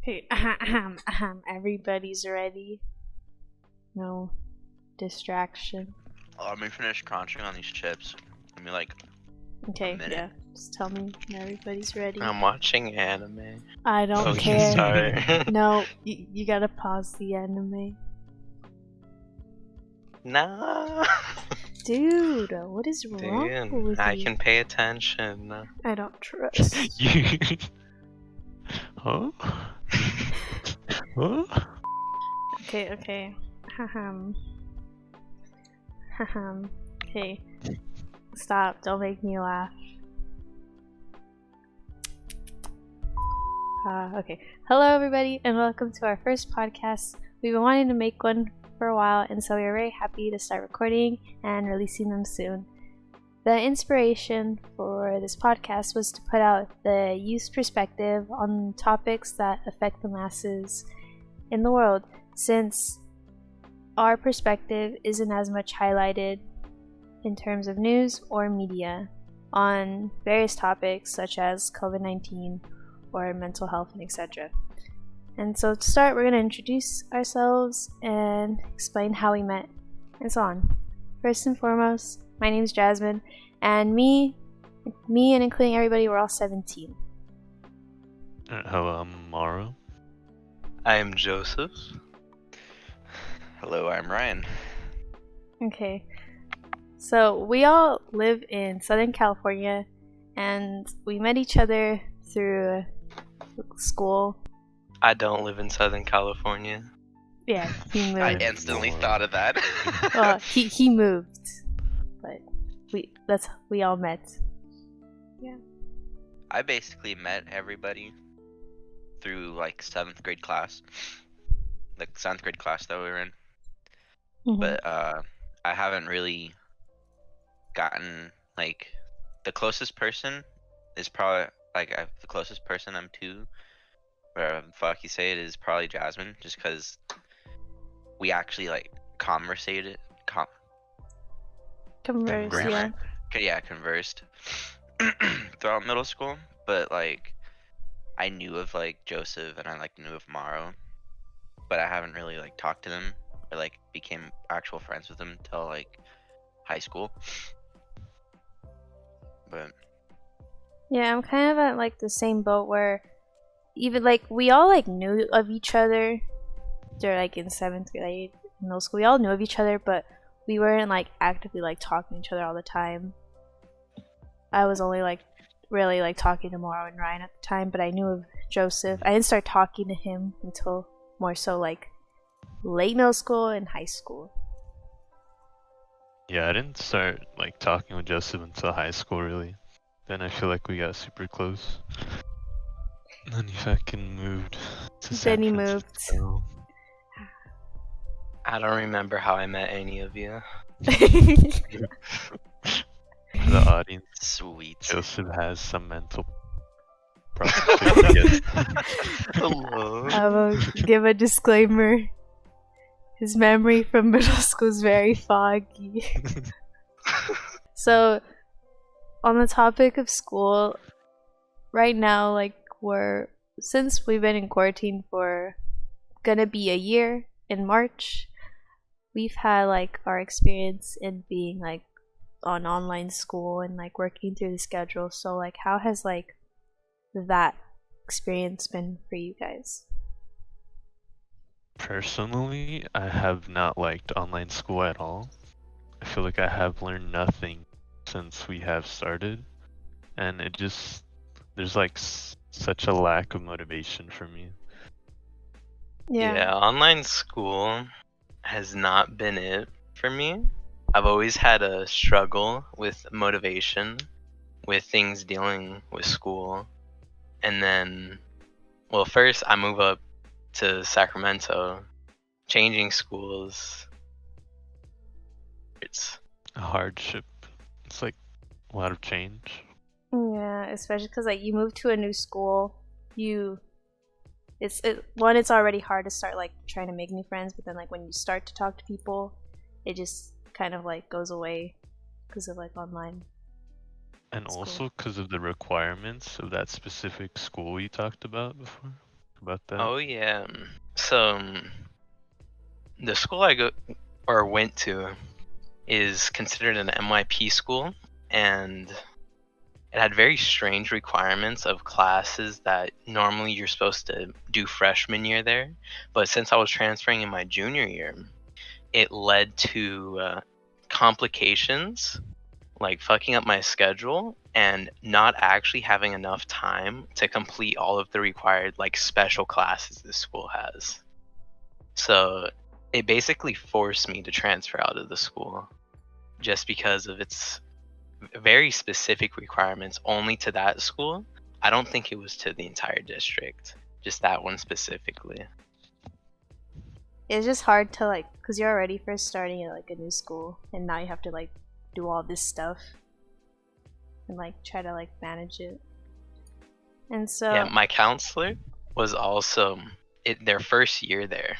Okay, everybody's ready. No distraction. Oh, let me finish crunching on these chips. Give me like Okay, minute. yeah. Just tell me when everybody's ready. I'm watching anime. I don't Okay, care. sorry. No, you gotta pause the anime. Nah. Dude, what is wrong Dude, with I you? can pay attention. I don't trust. You. Huh? Huh? Okay. Hahem. Hahem. Okay. Stop, don't make me laugh. Okay. Hello, everybody, and welcome to our first podcast. We've been wanting to make one for a while, and so we are very happy to start recording and releasing them soon. The inspiration for this podcast was to put out the youth's perspective on topics that affect the masses in the world, since our perspective isn't as much highlighted in terms of news or media on various topics such as COVID-19 or mental health and etc. And so to start, we're going to introduce ourselves and explain how we met and so on. First and foremost, my name is Jasmine, and me and including everybody, we're all 17. Hello, I'm Mara. I'm Joseph. Hello, I'm Ryan. Okay, so we all live in Southern California, and we met each other through school. I don't live in Southern California. Yeah, he moved. I instantly thought of that. Well, he moved, but we all met. I basically met everybody through like 7th grade class. Like 7th grade class that we were in. Mhm. But I haven't really gotten like the closest person is probably the closest person I'm to, whatever the fuck you say it, is probably Jasmine, just because we actually like conversed Converse, yeah. conversed throughout middle school. But like I knew of like Joseph and I like knew of Maro, but I haven't really like talked to them or like became actual friends with them until like high school. But Yeah, I'm kind of at like the same boat where even like we all like knew of each other. They're like in 7th grade, middle school. We all knew of each other, but we weren't like actively like talking to each other all the time. I was only like really like talking to Mauro and Ryan at the time, but I knew of Joseph. I didn't start talking to him until more so like late middle school and high school. Yeah, I didn't start like talking with Joseph until high school, really. Then I feel like we got super close. And then he fucking moved to San Then he moved. Francisco. I don't remember how I met any of you. For the audience, sweet. Joseph has some mental problems. Hello. I will give a disclaimer. His memory from middle school is very foggy. So, on the topic of school, right now, like since we've been in quarantine for gonna be a year in March, we've had like our experience in being like on online school and like working through the schedule. So like how has like that experience been for you guys? Personally, I have not liked online school at all. I feel like I have learned nothing since we have started, and there's like such a lack of motivation for me. Yeah, online school has not been it for me. I've always had a struggle with motivation, with things dealing with school. And then, well, first I move up to Sacramento, changing schools. It's A hardship. It's like a lot of change. Yeah, especially because like you move to a new school, it's already hard to start like trying to make new friends, but then like when you start to talk to people, it just kind of like goes away because of like online. And That's also cool. because of the requirements of that specific school you talked about before. about that? Oh yeah. So the school I went to is considered an MYP school, and it had very strange requirements of classes that normally you're supposed to do freshman year there. But since I was transferring in my junior year, it led to complications, like fucking up my schedule and not actually having enough time to complete all of the required like special classes this school has. So it basically forced me to transfer out of the school just because of its very specific requirements only to that school. I don't think it was to the entire district, just that one specifically. It's just hard to like, cause you're already first starting at like a new school, and now you have to like do all this stuff and like try to like manage it. And so Yeah, my counselor was also their first year there,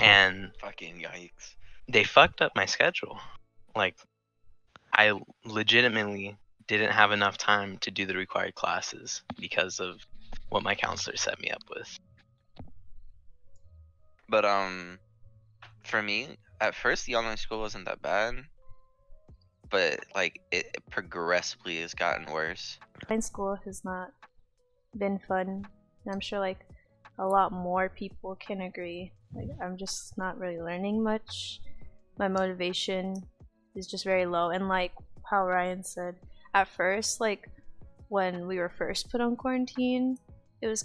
and Fucking yikes. they fucked up my schedule. Like, I legitimately didn't have enough time to do the required classes because of what my counselor set me up with. But for me, at first the online school wasn't that bad, but like it progressively has gotten worse. online school has not been fun, and I'm sure like a lot more people can agree. Like I'm just not really learning much. My motivation is just very low, and like how Ryan said, at first, like when we were first put on quarantine, it was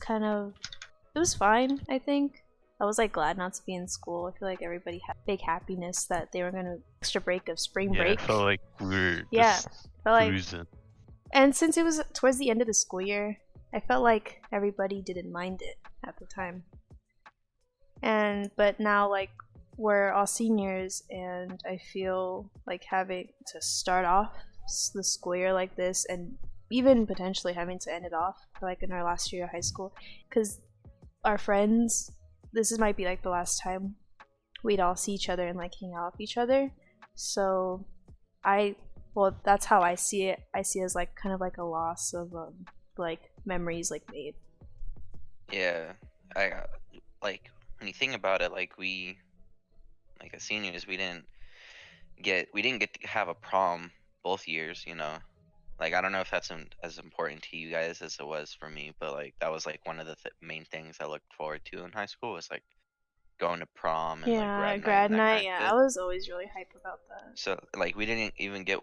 fine, I think. I was like glad not to be in school. I feel like everybody had big happiness that they were gonna extra break of spring Yeah, break. I felt like we were Yeah, just felt like, cruising. and since it was towards the end of the school year, I felt like everybody didn't mind it at the time. But now like we're all seniors, and I feel like having to start off the school year like this, and even potentially having to end it off like in our last year of high school, because our friends, this might be like the last time we'd all see each other and like hang out with each other. So well, that's how I see it. I see it as like kind of like a loss of like memories like made. Yeah, I like when you think about it, like we, like as seniors, we didn't get to have a prom both years, you know. Like I don't know if that's as important to you guys as it was for me, but like that was like one of the main things I looked forward to in high school was like going to prom and like Yeah, grad night grad and that night. kind Yeah, of I shit. was always really hype about that. So like we didn't even get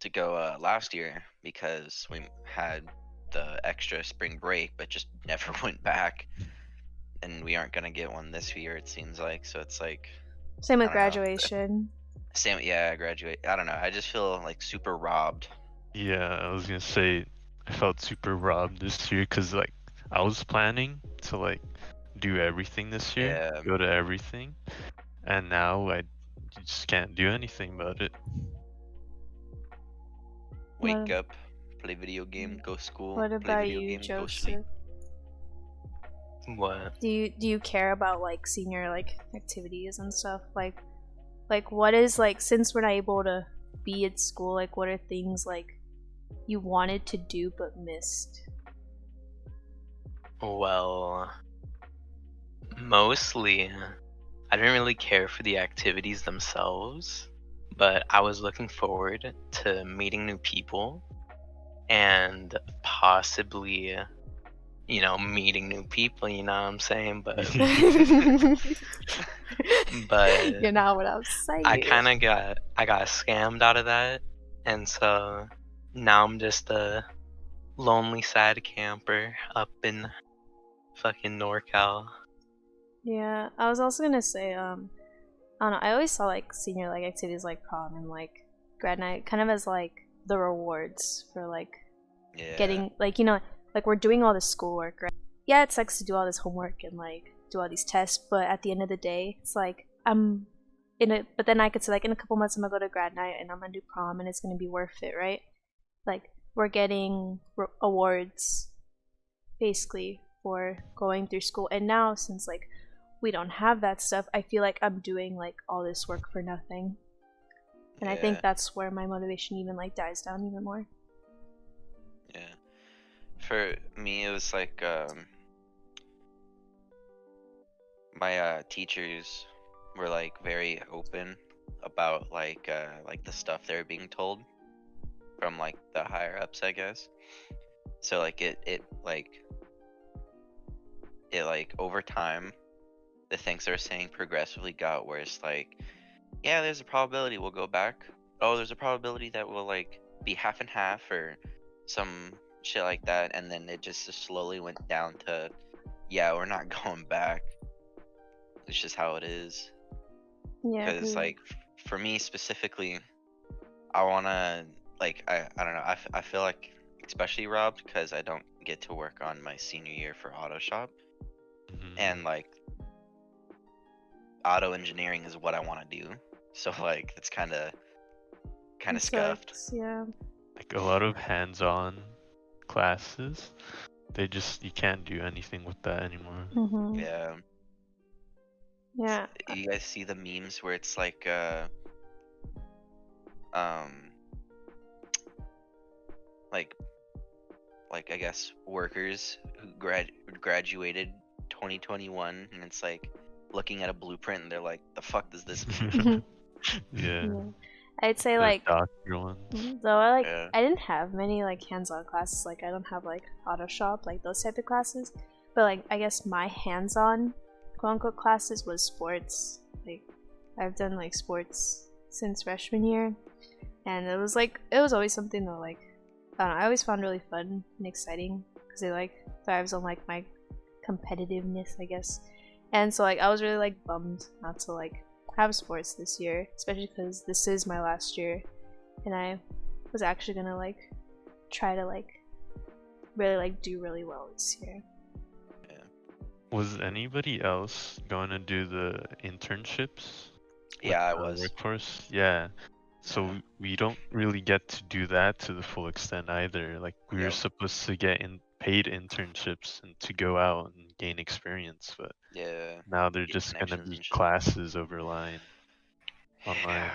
to go last year because we had the extra spring break, but just never went back, and we aren't gonna get one this year. It seems like, so it's like Same I with don't know. graduation. Same, yeah, graduate. I don't know. I just feel like super robbed. Yeah, I was gonna say I felt super robbed this year because like I was planning to like do everything this year, Yeah. go to everything, and now I just can't do anything about it. Wake What- up, play video game, go school, What play about video you, game, go sleep. Joseph? What? Do you care about like senior like activities and stuff? Like what is like, since we're not able to be at school, like what are things like you wanted to do but missed? Well, mostly, I didn't really care for the activities themselves, but I was looking forward to meeting new people and possibly, meeting new people, you know what I'm saying? But but You're not what I was saying. I got scammed out of that, and so now I'm just a lonely sad camper up in fucking NorCal. Yeah, I was also gonna say, I don't know, I always saw like senior like activities like prom and like grad night kind of as like the rewards for like Yeah. getting like, you know, like we're doing all this schoolwork, right? Yeah, it sucks to do all this homework and like do all these tests, but at the end of the day, it's like but then I could say like in a couple months I'm gonna go to grad night and I'm gonna do prom and it's gonna be worth it, right? Like we're getting awards basically for going through school, and now since like we don't have that stuff, I feel like I'm doing like all this work for nothing, and I think Yeah. that's where my motivation even like dies down even more. Yeah. For me, it was like my teachers were like very open about like the stuff they were being told from like the higher ups, I guess. So like it like over time, the things they're saying progressively got worse. Like, yeah, there's a probability we'll go back. Oh, there's a probability that we'll like be half and half or some shit like that, and then it just slowly went down to, yeah, we're not going back. It's just how it is. Yeah, Because like for me specifically, I wanna like I don't know. I feel like especially robbed because I don't get to work on my senior year for auto shop, and like auto engineering is what I want to do. So like it's kind of it scuffed. sucks, yeah. Like a lot of hands-on classes, you can't do anything with that anymore. Mm-hmm. Yeah. Yeah. You guys see the memes where it's like like I guess workers who graduated 2021, and it's like looking at a blueprint and they're like, the fuck does this mean? Yeah. Yeah. I'd say The like doctor ones. though Yeah. I didn't have many like hands-on classes. Like I don't have like auto shop, like those type of classes. But like I guess my hands-on quote unquote classes was sports. Like I've done like sports since freshman year, and it was always something that like I don't know, I always found really fun and exciting because it like thrives on like my competitiveness, I guess. And so like I was really like bummed not to like have sports this year, especially because this is my last year, and I was actually gonna like try to like really like do really well this year. Was anybody else going to do the internships? Yeah, I with the was. workforce? Yeah. So Yeah. we don't really get to do that to the full extent either. Like we were Yep. supposed to get paid internships and to go out and gain experience, but Yeah. now they're Get just gonna connections be and shit. classes online. Online.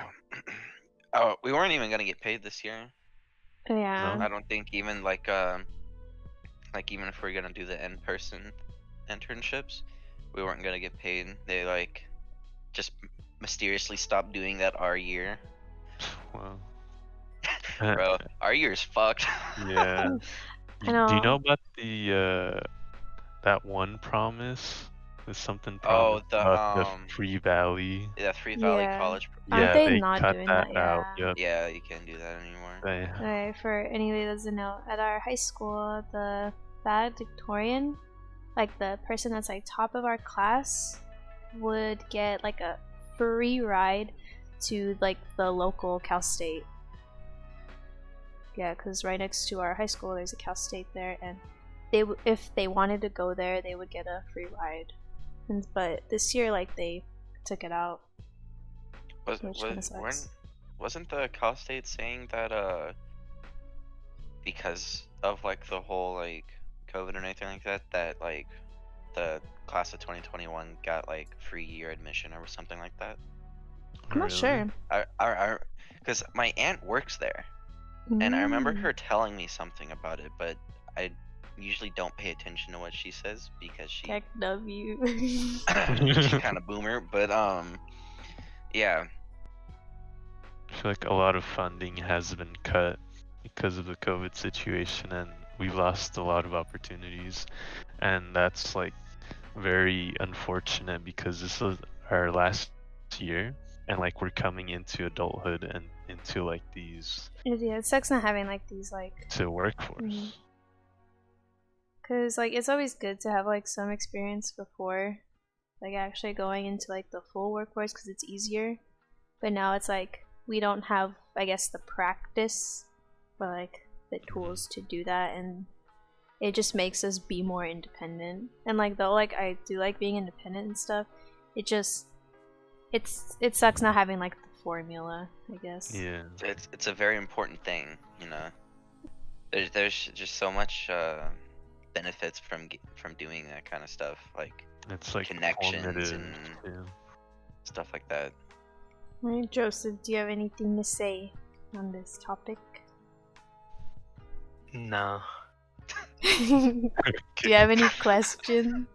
Oh, we weren't even gonna get paid this year. Yeah. I don't think even like even if we're gonna do the in-person internships, we weren't gonna get paid. They like just mysteriously stopped doing that our year. Well. Bro, our year's fucked. Yeah. I know. Do you know about the that one promise? There's something Oh, promised the about the Free Valley. yeah, Free Valley Yeah. College. Aren't Yeah, they they not cut doing that that? out. Yeah. Yep. Yeah, you can't do that anymore. They- For anybody that doesn't know, at our high school, the valedictorian, like the person that's like top of our class, would get like a free ride to like the local Cal State. Yeah, because right next to our high school, there's a Cal State there, and if they wanted to go there, they would get a free ride. But this year, like they took it out. Wasn't the Cal State saying that because of like the whole like COVID and anything like that, that like the class of 2021 got like free year admission or something like that? I'm not sure. Because my aunt works there, and I remember her telling me something about it, but I usually don't pay attention to what she says because she Tech W. she's kind of boomer. But yeah. I feel like a lot of funding has been cut because of the COVID situation, and we lost a lot of opportunities, and that's like very unfortunate because this is our last year, and like we're coming into adulthood and into like these Yeah, it sucks not having like these like to workforce. Cause like it's always good to have like some experience before, like actually going into like the full workforce because it's easier. But now it's like we don't have, I guess, the practice or like the tools to do that, and it just makes us be more independent. And like though like I do like being independent and stuff, it sucks not having like the formula, I guess. Yeah. It's a very important thing, you know. There's just so much benefits from doing that kind of stuff, like It's like connections and yeah. stuff like that. Alright, Joseph, do you have anything to say on this topic? No. Do you have any questions?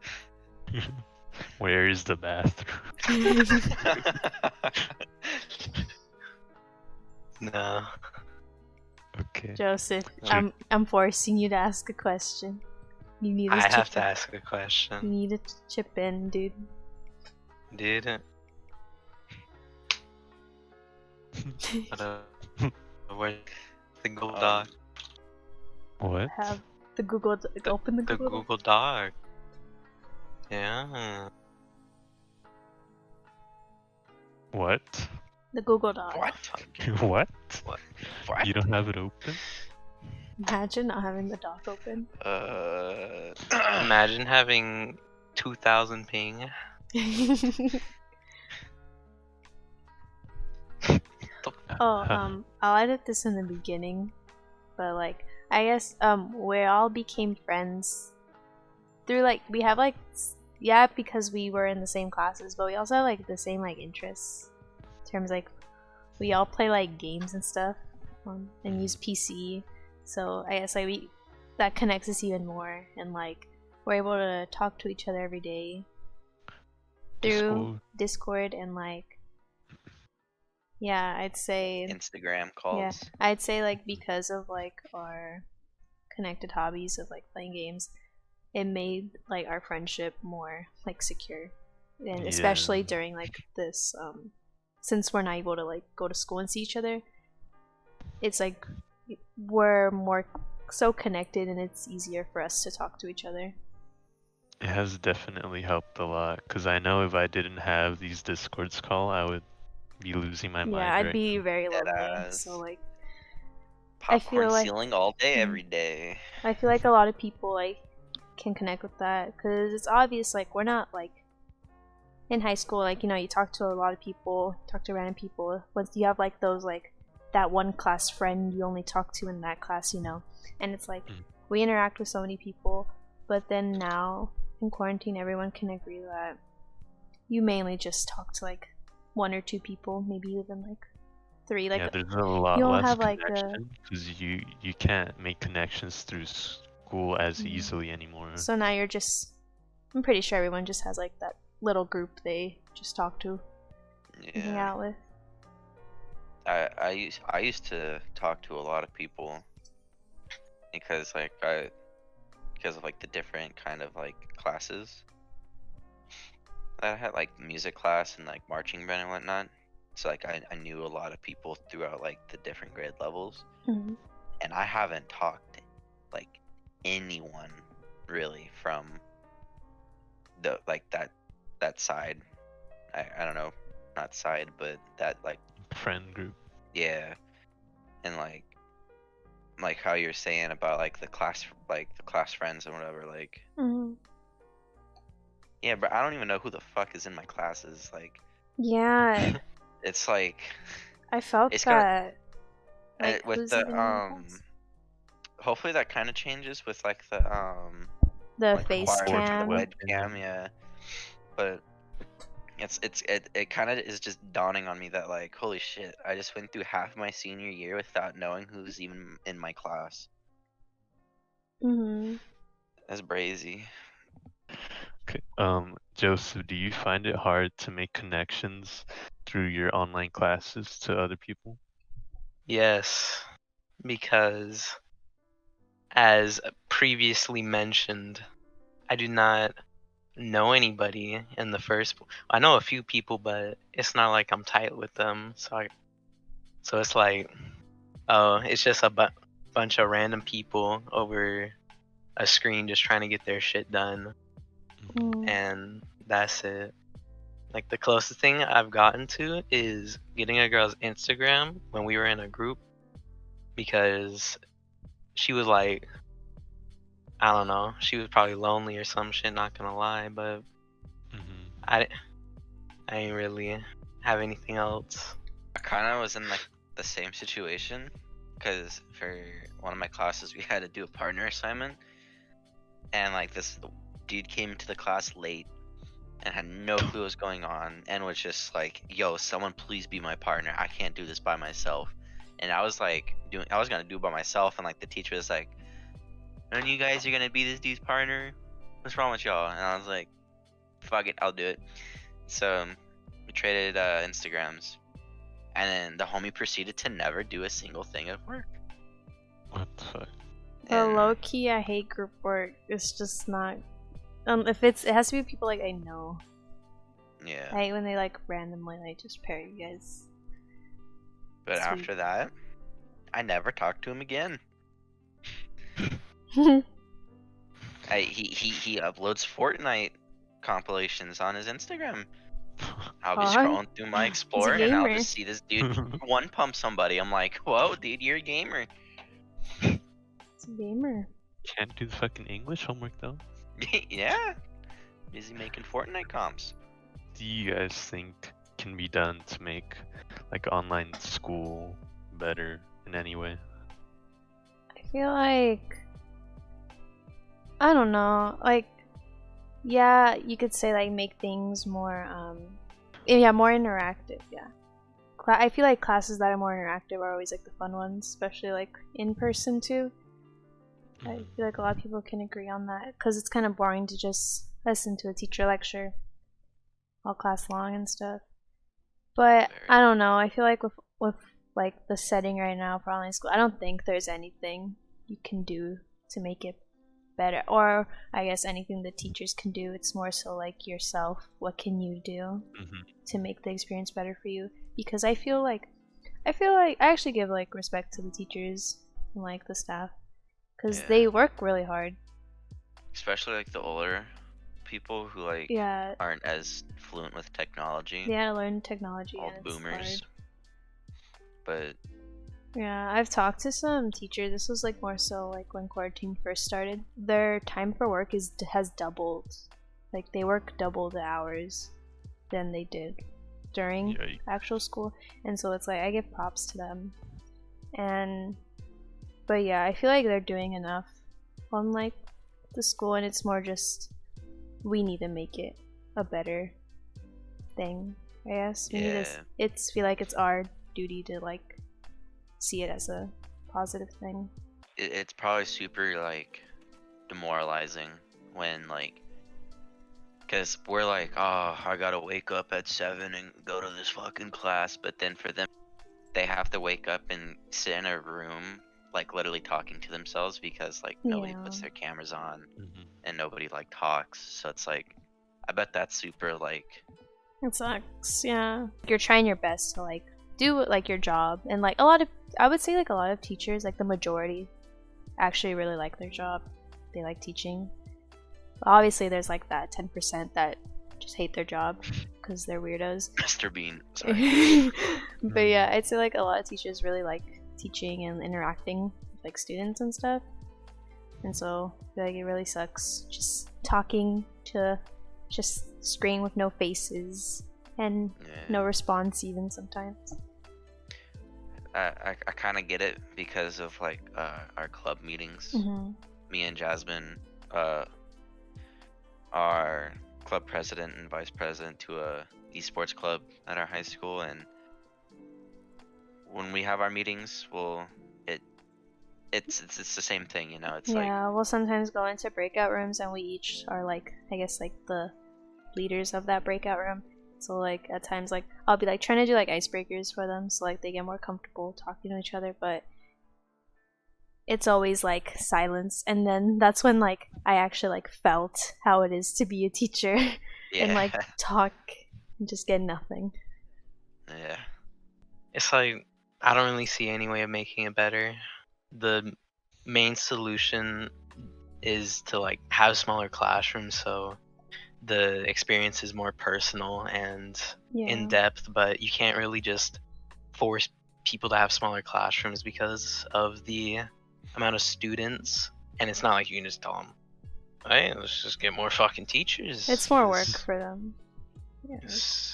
Where is the bathroom? No. Okay. Joseph, Sure. I'm forcing you to ask a question. You need to I have chip to in. ask a You question. need to chip in, dude. Dude, where's the Google Doc? What? Have the Google. Open the The Google. Google Doc. Yeah. What? The Google Doc. What? What? What? What? You don't have it open? Imagine not having the doc open. Imagine having 2,000 ping. Oh, I'll edit this in the beginning, but like, I guess we all became friends through like we have like yeah, because we were in the same classes, but we also have like the same like interests. In terms like we all play like games and stuff, and use PC. So I guess like that connects us even more, and like we're able to talk to each other every day through Discord and like yeah, I'd say Instagram calls. yeah, I'd say like because of like our connected hobbies of like playing games, it made like our friendship more like secure, and especially during like this since we're not able to like go to school and see each other, it's like we're more so connected and it's easier for us to talk to each other. It has definitely helped a lot, because I know if I didn't have these Discords call, I would be losing my mind. Yeah, I'd right be now. very lonely. So like Popcorn I feel like ceiling all day, every day. I feel like a lot of people like can connect with that, because it's obvious like we're not like in high school, like, you know, you talk to a lot of people, talk to random people. Once you have like those like that one class friend you only talk to in that class, you know, and it's like we interact with so many people, but then now in quarantine everyone can agree that you mainly just talk to like one or two people, maybe even like three. Like yeah, there's a lot you don't less have like connection, because you can't make connections through school as easily anymore. So now you're just, I'm pretty sure everyone just has like that little group they just talk to, and hang out with. I used to talk to a lot of people because because of like the different kind of like classes. I had like music class and like marching band and whatnot. So like I knew a lot of people throughout like the different grade levels. And I haven't talked to like anyone really from the like that side. I don't know, not side, but that like friend group. Yeah. And like how you're saying about like the class friends and whatever, like yeah, but I don't even know who the fuck is in my classes. Like yeah, it's like I felt it's that like with who's the even in my class? hopefully that kind of changes with like the like face requirement for cam. the webcam, yeah. But it kind of is just dawning on me that like, holy shit, I just went through half my senior year without knowing who's even in my class. That's brazy. Okay. Joseph, do you find it hard to make connections through your online classes to other people? Yes, because as previously mentioned, I do not know anybody in the first. I know a few people, but it's not like I'm tight with them. So it's like, oh, it's just a bunch of random people over a screen just trying to get their shit done, and that's it. Like the closest thing I've gotten to is getting a girl's Instagram when we were in a group, because she was like, I don't know, she was probably lonely or some shit, not gonna lie, but I ain't really have anything else. I kind of was in like the same situation, because for one of my classes we had to do a partner assignment, and like this dude came into the class late and had no clue what was going on, and was just like, yo, someone please be my partner, I can't do this by myself. And I was like I was gonna do it by myself, and like the teacher was like, and you guys are gonna be this dude's partner, what's wrong with y'all? And I was like, fuck it, I'll do it. So we traded Instagrams, and then the homie proceeded to never do a single thing at work. What the fuck? Well, And- low key, I hate group work. It's just not. If it has to be people like I know. Yeah. I hate when they like randomly like just pair you guys. But Sweet. after that, I never talked to him again. He uploads Fortnite compilations on his Instagram. I'll be Aw, scrolling through my Explorer and I'll gamer. just see this dude one pump somebody. I'm like, whoa, dude, you're a gamer. It's a gamer. Can't do the fucking English homework though. Yeah. Busy making Fortnite comps. Do you guys think can be done to make like online school better in any way? I feel like I don't know. Like, yeah, you could say like make things more more interactive. Yeah. I feel like classes that are more interactive are always like the fun ones, especially like in person too. I feel like a lot of people can agree on that because it's kind of boring to just listen to a teacher lecture all class long and stuff. But I don't know. I feel like with like the setting right now for online school, I don't think there's anything you can do to make it better. Or I guess anything the teachers can do. It's more so like yourself. What can you do to make the experience better for you? Because I feel like I actually give like respect to the teachers and like the staff. Because they work really hard. Especially like the older people who like aren't as fluent with technology. Yeah, learn technology. All and boomers. It's hard. But yeah, I've talked to some teachers. This was like more so like when quarantine first started. Their time for work has doubled. Like they work double the hours than they did during actual school. And so it's like I give props to them. But yeah, I feel like they're doing enough on like the school, and it's more just we need to make it a better thing. I guess it's feel like it's our duty to like see it as a positive thing. It's probably super like demoralizing when like, because we're like, oh, I gotta wake up at 7 and go to this fucking class, but then for them, they have to wake up and sit in a room like literally talking to themselves because like nobody puts their cameras on and nobody like talks. So it's like, I bet that's super like, it sucks. Yeah, you're trying your best to like do like your job, and like I would say like a lot of teachers, like the majority actually really like their job. They like teaching. But obviously there's like that 10% that just hate their job because they're weirdos. Mr. Bean, sorry. But yeah, I'd say like a lot of teachers really like teaching and interacting with like students and stuff, and so I feel like it really sucks just talking to just screen with no faces and no response even sometimes. I kind of get it because of like our club meetings. Me and Jasmine are club president and vice president to a esports club at our high school, and when we have our meetings, it's the same thing, you know. It's like we'll sometimes go into breakout rooms, and we each are like, I guess like the leaders of that breakout room. So like at times like I'll be like trying to do like icebreakers for them so like they get more comfortable talking to each other, but it's always like silence, and then that's when like I actually like felt how it is to be a teacher and like talk and just get nothing. Yeah. It's like I don't really see any way of making it better. The main solution is to like have smaller classrooms so the experience is more personal and in depth, but you can't really just force people to have smaller classrooms because of the amount of students, and it's not like you can just tell them, hey, let's just get more fucking teachers. It's more work for them.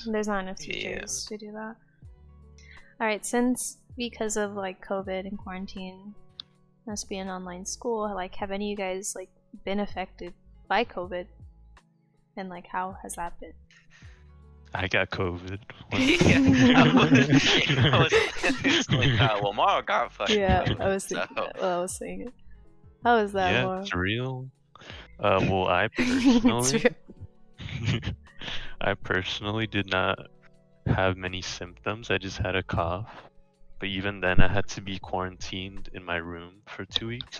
There's not enough teachers to do that. Alright, since because of like COVID and quarantine, us being online school, like have any of you guys like been affected by COVID? And like how has that been? I got COVID. I was like, well, Mara got fucking COVID, I was thinking that while I was saying it. How is that, Mara? It's real. Well, I personally I personally did not have many symptoms. I just had a cough. But even then, I had to be quarantined in my room for 2 weeks.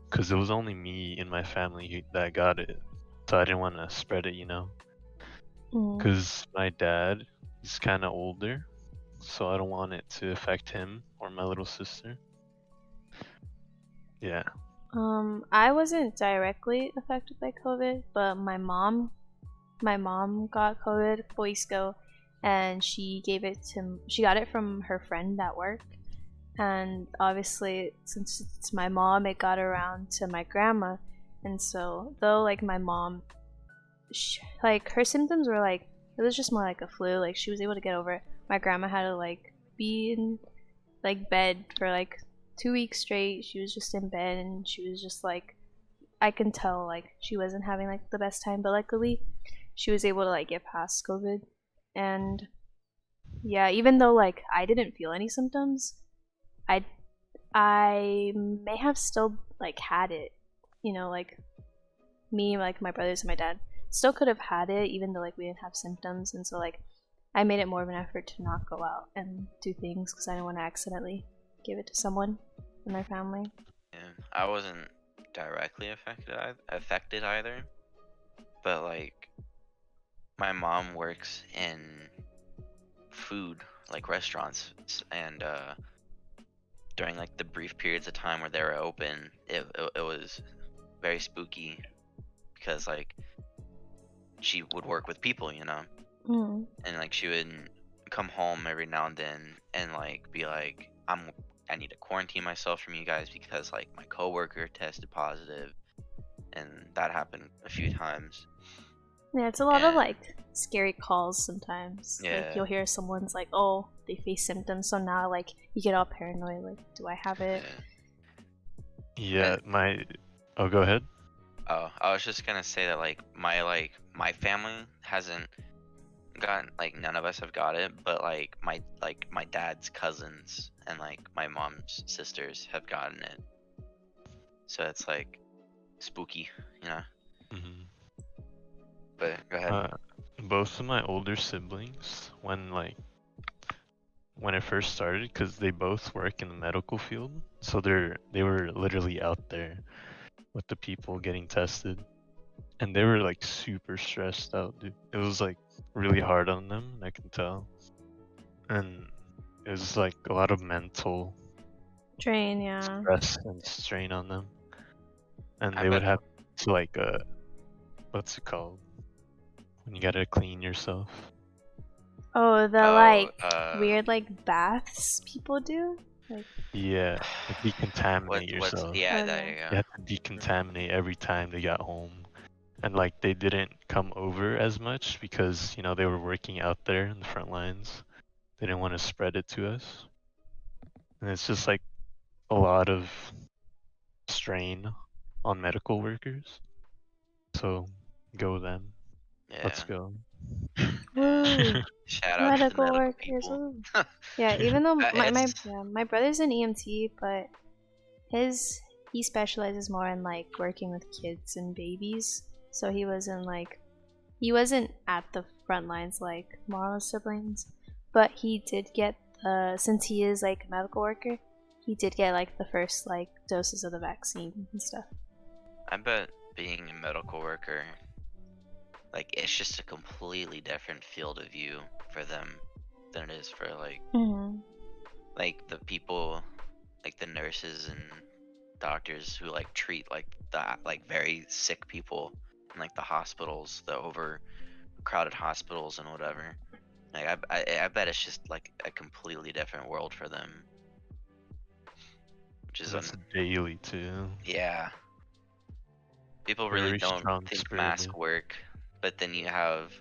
Because it was only me in my family that got it. So I didn't want to spread it, Mm. Because my dad, he's kind of older. So I don't want it to affect him or my little sister. Yeah. I wasn't directly affected by COVID, but my mom got COVID 4 weeks ago, and she got it from her friend at work. And obviously, since it's my mom, it got around to my grandma. And so, though, like, my mom, like, her symptoms were like, it was just more like a flu. Like, she was able to get over it. My grandma had to, like, be in, like, bed for, like, 2 weeks straight. She was just in bed, and she was just, like, I can tell, like, she wasn't having, like, the best time. But luckily, she was able to, like, get past COVID. And, yeah, even though, like, I didn't feel any symptoms, I may have still, like, had it, like, me, like, my brothers and my dad still could have had it, even though, like, we didn't have symptoms. And so, like, I made it more of an effort to not go out and do things because I didn't want to accidentally give it to someone in their family. Yeah, I wasn't directly affected either, but like my mom works in food, like restaurants, and during like the brief periods of time where they were open, it was very spooky because like she would work with people, Mm. and like she would come home every now and then and like be like, I need to quarantine myself from you guys because like my coworker tested positive, and that happened a few times. Yeah, it's a lot of, And- like, scary calls sometimes. Like, Yeah. you'll hear someone's like, oh, they face symptoms, so now, like, you get all paranoid, like, do I have it? Yeah, And- Oh, go ahead. Oh, I was just gonna say that like my family hasn't gotten, like, none of us have got it, but like my dad's cousins and like my mom's sisters have gotten it. So it's like spooky, hmm But go ahead. Both of my older siblings, when it first started, because they both work in the medical field, so they were literally out there with the people getting tested, and they were like super stressed out, dude. It was like really hard on them, I can tell, and it was like a lot of mental Train, yeah. stress and strain on them, and I they would bet- have to like what's it called when you gotta clean yourself? Oh, the, Oh, like, weird, like, baths people do? Like, Yeah, decontaminate yourself. Yeah, Okay. there you You go. had to decontaminate every time they got home. And like they didn't come over as much because, they were working out there in the front lines. They didn't want to spread it to us. And it's just like a lot of strain on medical workers. So go them. Yeah. Let's go. woo! Shout out to the Medical medical workers. people. Woo. Yeah, even though It's- my brother's an EMT, but he specializes more in, like, working with kids and babies. So he wasn't at the front lines like Marlo's siblings, but he did get since he is, like, a medical worker, he did get, like, the first, like, doses of the vaccine and stuff. I bet being a medical worker, like, it's just a completely different field of view for them than it is for Mm-hmm. like the people, like the nurses and doctors who like treat like very sick people in like the hospitals, the overcrowded hospitals and whatever. Like I bet it's just like a completely different world for them. Which is That's daily too. yeah. People really Very don't think strong-spirited. masks work, but then you have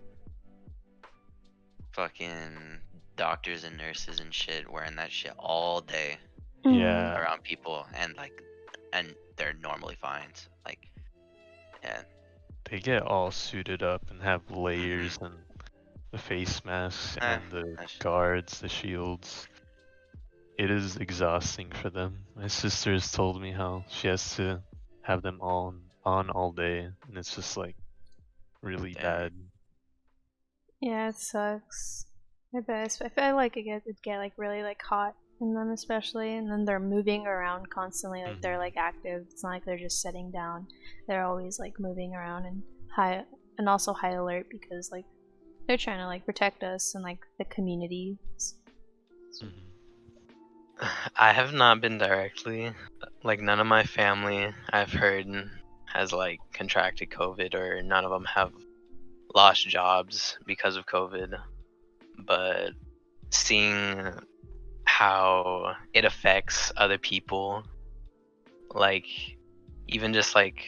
fucking doctors and nurses and shit wearing that shit all day Yeah. around people, and they're normally fine. Like, yeah, They get all suited up and have layers and the face masks and the that's- guards, the shields. It is exhausting for them. My sister has told me how she has to have them on all day, and it's just like really Damn. bad. Yeah, it sucks. I bet. I feel like it'd get like really like hot in them, especially, and then they're moving around constantly. Like they're like active. It's not like they're just sitting down. They're always like moving around and also high alert because like they're trying to like protect us and like the community. I have not been directly, like none of my family I've heard has like contracted COVID, or none of them have lost jobs because of COVID. But seeing how it affects other people, like even just like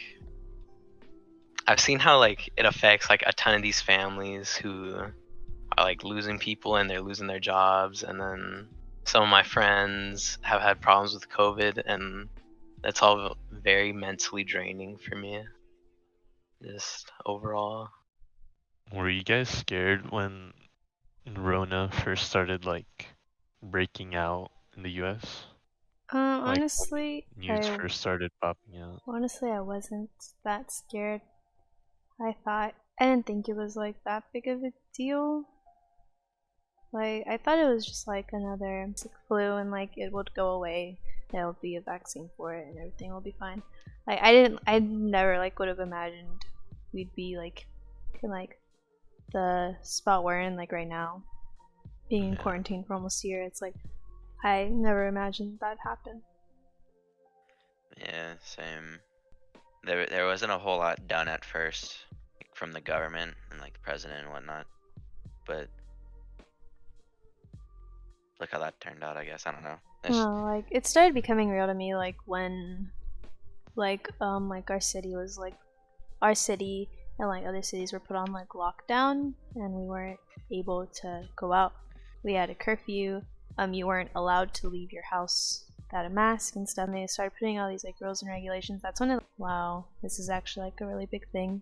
I've seen how like it affects like a ton of these families who are like losing people and they're losing their jobs, and then some of my friends have had problems with COVID, and that's all very mentally draining for me, just overall. Were you guys scared when Rona first started like breaking out in the US? Like Honestly, when news first started popping out. honestly, I wasn't that scared. I didn't think it was like that big of a deal. Like I thought it was just like another sick flu, and like it would go away. There'll be a vaccine for it, and everything will be fine. Like I never like would have imagined we'd be like in like the spot we're in like right now, being in quarantine for almost a year. It's like I never imagined that'd happen. Yeah, same. There wasn't a whole lot done at first, like, from the government and like the president and whatnot, but look how that turned out. I guess I don't know. Like it started becoming real to me like when like our city was like our city and like other cities were put on like lockdown, and we weren't able to go out. We had a curfew. You weren't allowed to leave your house without a mask and stuff. And they started putting all these like rules and regulations. That's when wow, this is actually like a really big thing.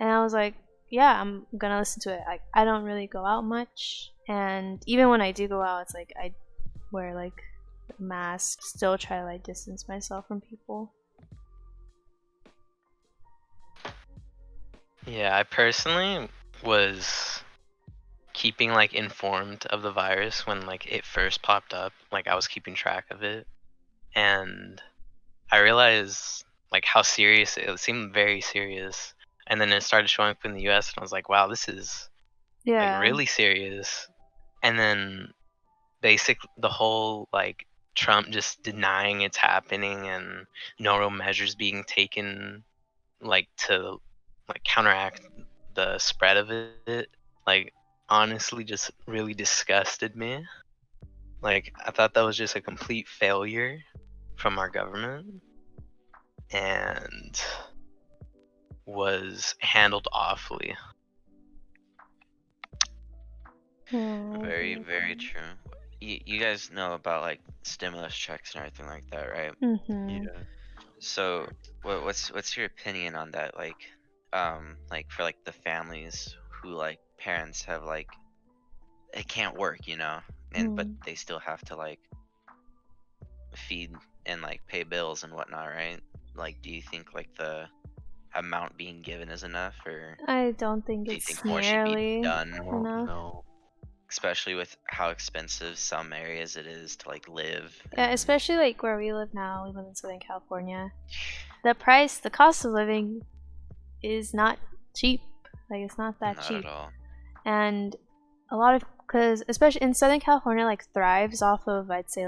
And I was like, yeah, I'm gonna listen to it. Like I don't really go out much, and even when I do go out, it's like I wear like a mask, still try to like distance myself from people. Yeah, I personally was keeping like informed of the virus when like it first popped up. Like I was keeping track of it, and I realized like how serious it seemed, very serious. And then it started showing up in the US, and I was like, wow, this is like really serious. And then the whole like Trump just denying it's happening and no real measures being taken like to like counteract the spread of it, like honestly just really disgusted me. Like I thought that was just a complete failure from our government, and was handled awfully. Very, very true. You guys know about like stimulus checks and everything like that, right? Yeah. So, what's your opinion on that? Like for like the families who like parents have like they can't work, and but they still have to like feed and like pay bills and whatnot, right? Like, do you think like the amount being given is enough, or I don't think do you it's think more should be nearly done? enough. No. Especially with how expensive some areas it is to like live. Yeah, and- especially like where we live now. We live in Southern California. The cost of living is not cheap. Like it's not that Not cheap. at all. And a lot of, because especially in Southern California, like thrives off of, I'd say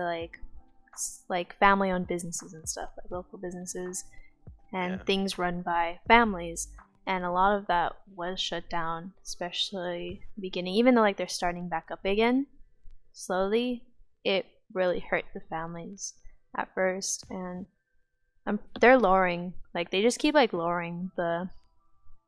like family-owned businesses and stuff, like local businesses and things run by families. And a lot of that was shut down, especially beginning, even though like they're starting back up again slowly. It really hurt the families at first, and they're lowering, like they just keep like lowering the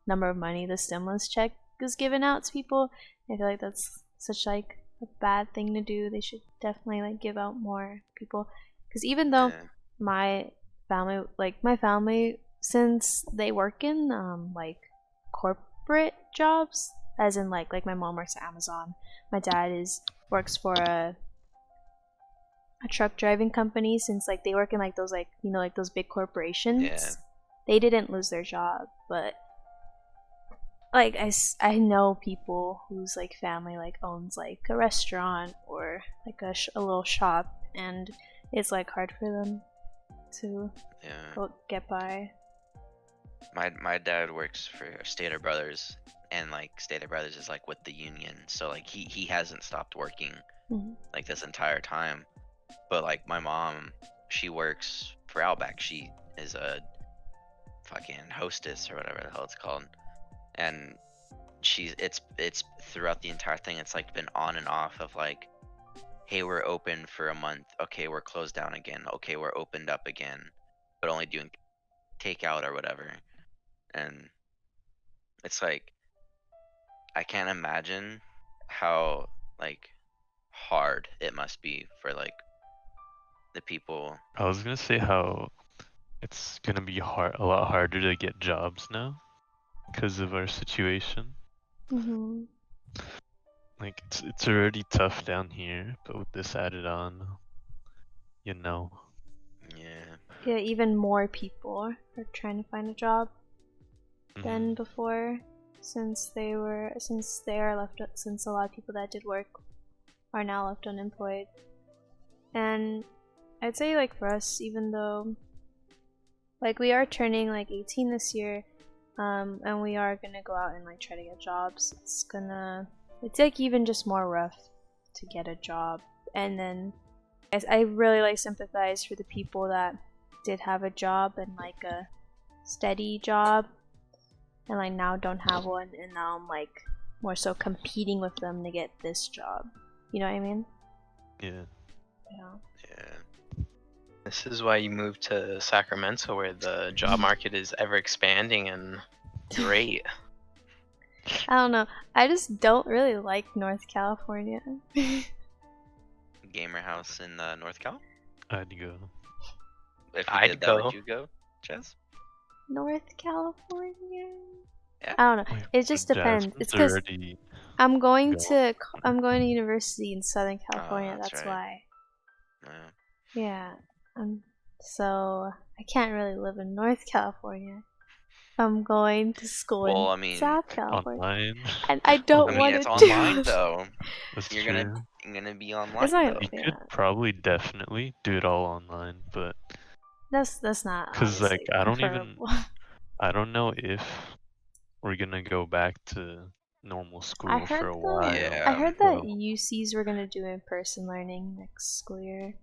number of money the stimulus check is given out to people. I feel like that's such like a bad thing to do. They should definitely like give out more people, because even though my family, since they work in like corporate jobs, as in like my mom works at Amazon, my dad works for a truck driving company. Since like they work in like those like like those big corporations, they didn't lose their job. But like I know people whose like family like owns like a restaurant or like a little shop, and it's like hard for them to get by. My dad works for Stater Brothers, and like Stater Brothers is like with the union, so like he hasn't stopped working like this entire time. But like my mom, she works for Outback. She is a fucking hostess or whatever the hell it's called, and it's throughout the entire thing. It's like been on and off of like, hey, we're open for a month. Okay, we're closed down again. Okay, we're opened up again, but only doing takeout or whatever. And it's like, I can't imagine how like hard it must be for like the people. I was gonna say how it's gonna be a lot harder to get jobs now because of our situation. Like it's already tough down here, but with this added on, you know. Yeah, even more people are trying to find a job than before, since a lot of people that did work are now left unemployed. And I'd say like for us, even though like we are turning like 18 this year, and we are gonna go out and like try to get jobs, it's like even just more rough to get a job. And then I really like sympathize for the people that did have a job and like a steady job and like now don't have one, and now I'm like more so competing with them to get this job. You know what I mean? Yeah. This is why you moved to Sacramento, where the job market is ever expanding and great. I don't know. I just don't really like North California. Gamer house in North Cal? I'd go. If you did that, would you go, Chess? North California? Yeah. I don't know. Wait, It just depends. Jasmine's It's because already I'm going gone. to university in Southern California. that's that's right. why. Yeah. So I can't really live in North California. I'm going to school in South California, online. and I don't want to. It's online though. That's You're true. gonna be online. It's not, though. You could probably definitely do it all online, but that's not. because like I preferable. don't know if we're gonna go back to normal school for a while. I heard that UCs were gonna do in-person learning next school year.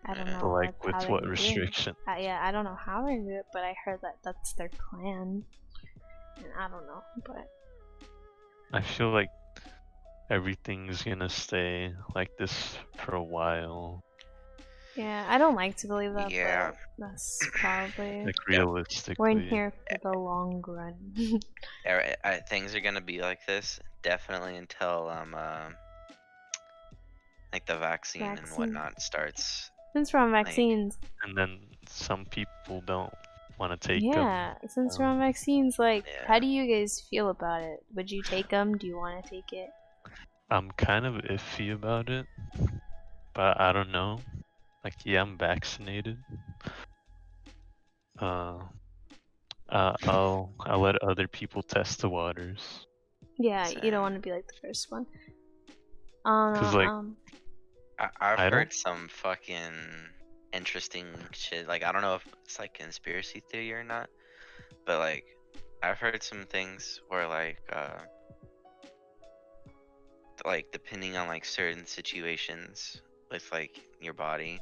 I don't know. Like with what restriction? Yeah, I don't know how they're gonna do it, but I heard that that's their plan. And I don't know, but I feel like everything's gonna stay like this for a while. Yeah, I don't like to believe that, Yeah. but that's probably like realistically. we're in here for the long run. Things are gonna be like this definitely until like the vaccine and whatnot starts. Since we're on vaccines. And then some people don't want to take them. Yeah, since we're on vaccines, like, how do you guys feel about it? Would you take them? Do you want to take it? I'm kind of iffy about it, but I don't know. Like, yeah, I'm vaccinated. I'll let other people test the waters. Yeah, you don't want to be like the first one. Cause like, I've heard some fucking interesting shit. Like, I don't know if it's like conspiracy theory or not, but like, I've heard some things where like depending on like certain situations with like your body,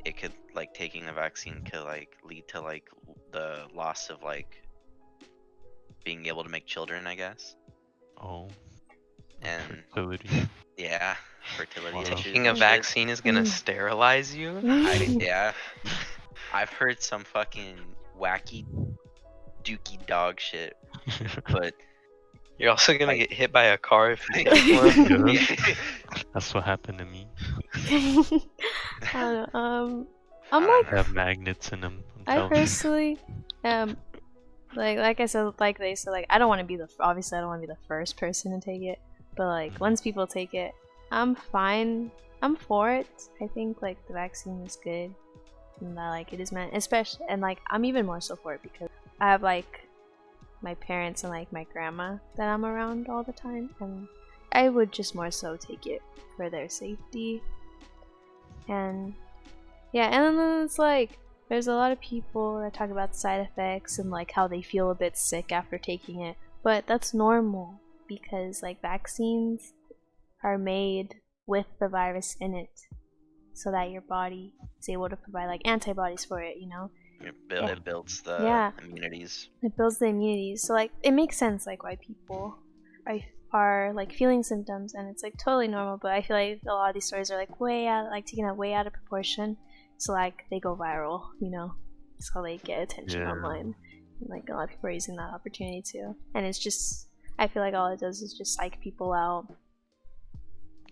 it could like taking the vaccine could like lead to like the loss of like being able to make children, I guess. Oh. And fertility. Yeah, fertility issues. Taking a vaccine is gonna sterilize you? I've heard some fucking wacky dookie dog shit, but you're also gonna get hit by a car if you take one. That's what happened to me. I don't know. I'm like, I have magnets in them. I personally like I said, like they said, like I don't want to be obviously I don't want to be the first person to take it, but like once people take it, I'm fine. I'm for it. I think like the vaccine is good, and that like it is meant, especially, and like I'm even more so for it because I have like my parents and like my grandma that I'm around all the time, and I would just more so take it for their safety. And yeah, and then it's like there's a lot of people that talk about side effects and like how they feel a bit sick after taking it, but that's normal because like vaccines are made with the virus in it so that your body is able to provide like antibodies for it, you know? It builds the immunities. It builds the immunities. So like it makes sense like why people are like feeling symptoms, and it's like totally normal, but I feel like a lot of these stories are like way out, like taken out way out of proportion. So like they go viral, you know? So they get attention online. And, like a lot of people are using that opportunity too. And it's just, I feel like all it does is just psych people out.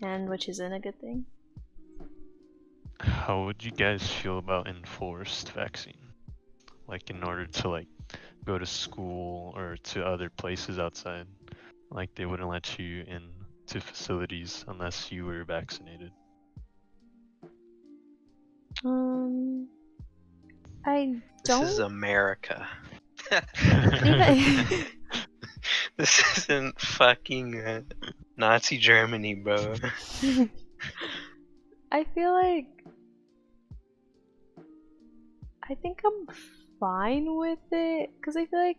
And which isn't a good thing. How would you guys feel about enforced vaccine? Like in order to like go to school or to other places outside, like they wouldn't let you in to facilities unless you were vaccinated. I This don't. is America. Even- This isn't fucking Nazi Germany, bro. I feel like I think I'm fine with it because I feel like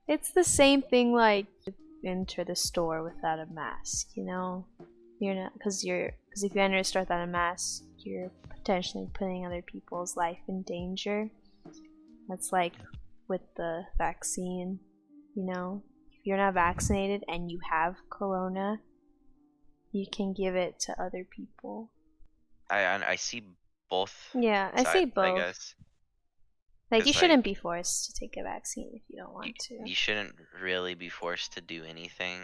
it's the same thing like enter the store without a mask, you know? You're not, because if you enter a store without a mask, you're potentially putting other people's life in danger. That's like with the vaccine, you know? If you're not vaccinated and you have corona, you can give it to other people. I see both. Yeah, I see both. I guess. Like, you shouldn't be forced to take a vaccine if you don't want to. You shouldn't really be forced to do anything.